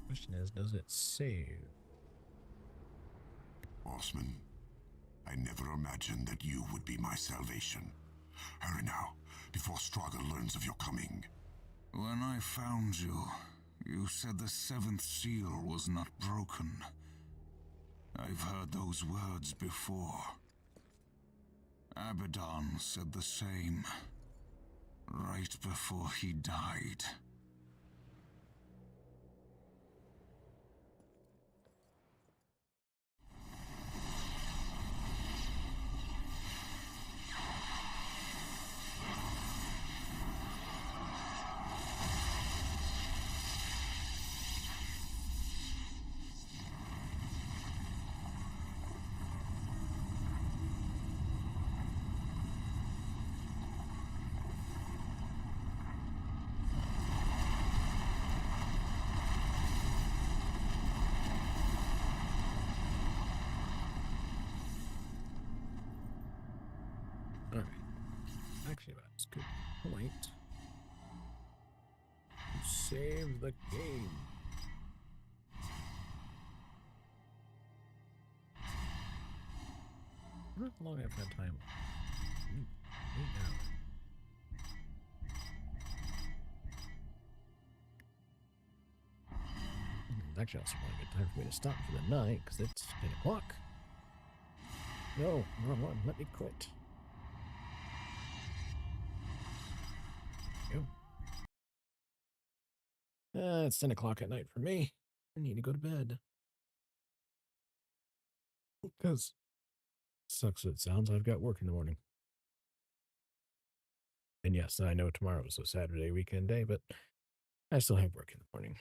Question is, does it save? Bossman, I never imagined that you would be my salvation. Hurry now, before Straga learns of your coming. When I found you, you said the seventh seal was not broken. I've heard those words before. Abaddon said the same, right before he died. Actually, that's a good point. Save the game. How long have I had time? 8 hours. Actually, also probably a good time for me to stop for the night because it's 10 o'clock. No, wrong one. Let me quit. Go. It's 10 o'clock at night for me. I need to go to bed. Because, sucks as it sounds, I've got work in the morning. And yes, I know tomorrow is a Saturday weekend day, but I still have work in the morning.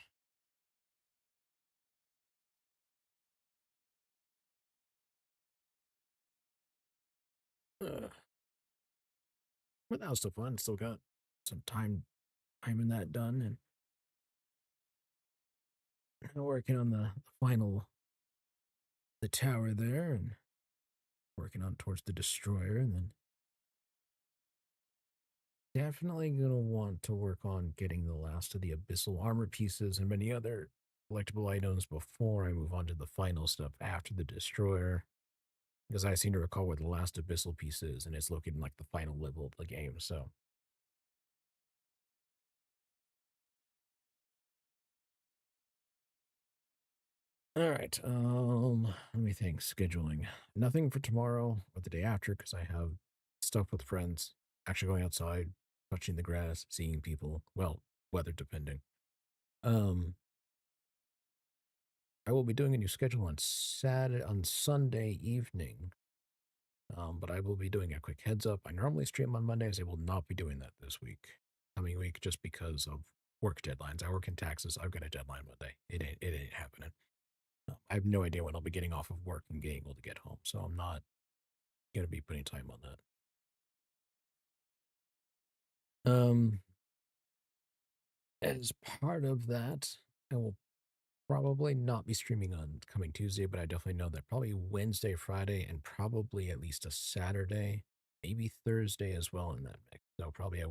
But that was still fun. Still got some time in that done and working on the final the tower there and working on towards the destroyer, and then definitely gonna want to work on getting the last of the abyssal armor pieces and many other collectible items before I move on to the final stuff after the destroyer. Because I seem to recall where the last abyssal piece is, and it's looking like the final level of the game, so. All right, let me think. Scheduling. Nothing for tomorrow or the day after because I have stuff with friends, actually going outside, touching the grass, seeing people, well, weather depending. Um, I will be doing a new schedule on Sunday evening. But I will be doing a quick heads up. I normally stream on Mondays. I will not be doing that this coming week, just because of work deadlines. I work in taxes. I've got a deadline Monday. It ain't happening. I have no idea when I'll be getting off of work and being able to get home, so I'm not going to be putting time on that. As part of that, I will probably not be streaming on coming Tuesday, but I definitely know that probably Wednesday, Friday, and probably at least a Saturday, maybe Thursday as well in that mix. So probably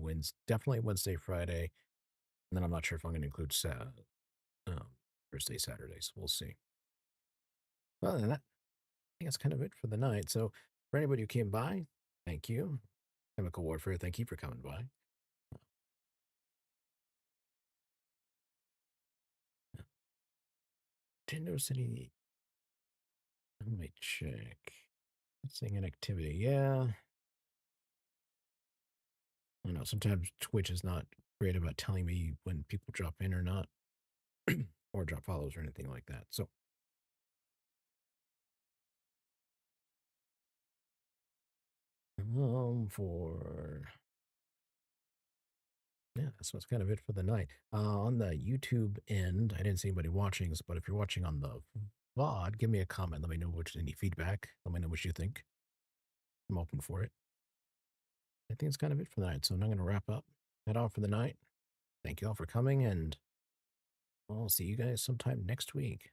definitely Wednesday, Friday, and then I'm not sure if I'm going to include um, Thursday, Saturdays. We'll see. Other than that, I think that's kind of it for the night. So for anybody who came by, thank you. Chemical Warfare, thank you for coming by. Didn't notice any. Let me check. Seeing an activity. Yeah. I know sometimes Twitch is not great about telling me when people drop in or not, or drop follows or anything like that. So, for yeah, that's kind of it for the night. On the YouTube end, I didn't see anybody watching, but if you're watching on the VOD, give me a comment. Let me know any feedback. Let me know what you think. I'm open for it. I think it's kind of it for the night. So I'm not going to wrap up. Head off for the night. Thank you all for coming, and I'll see you guys sometime next week.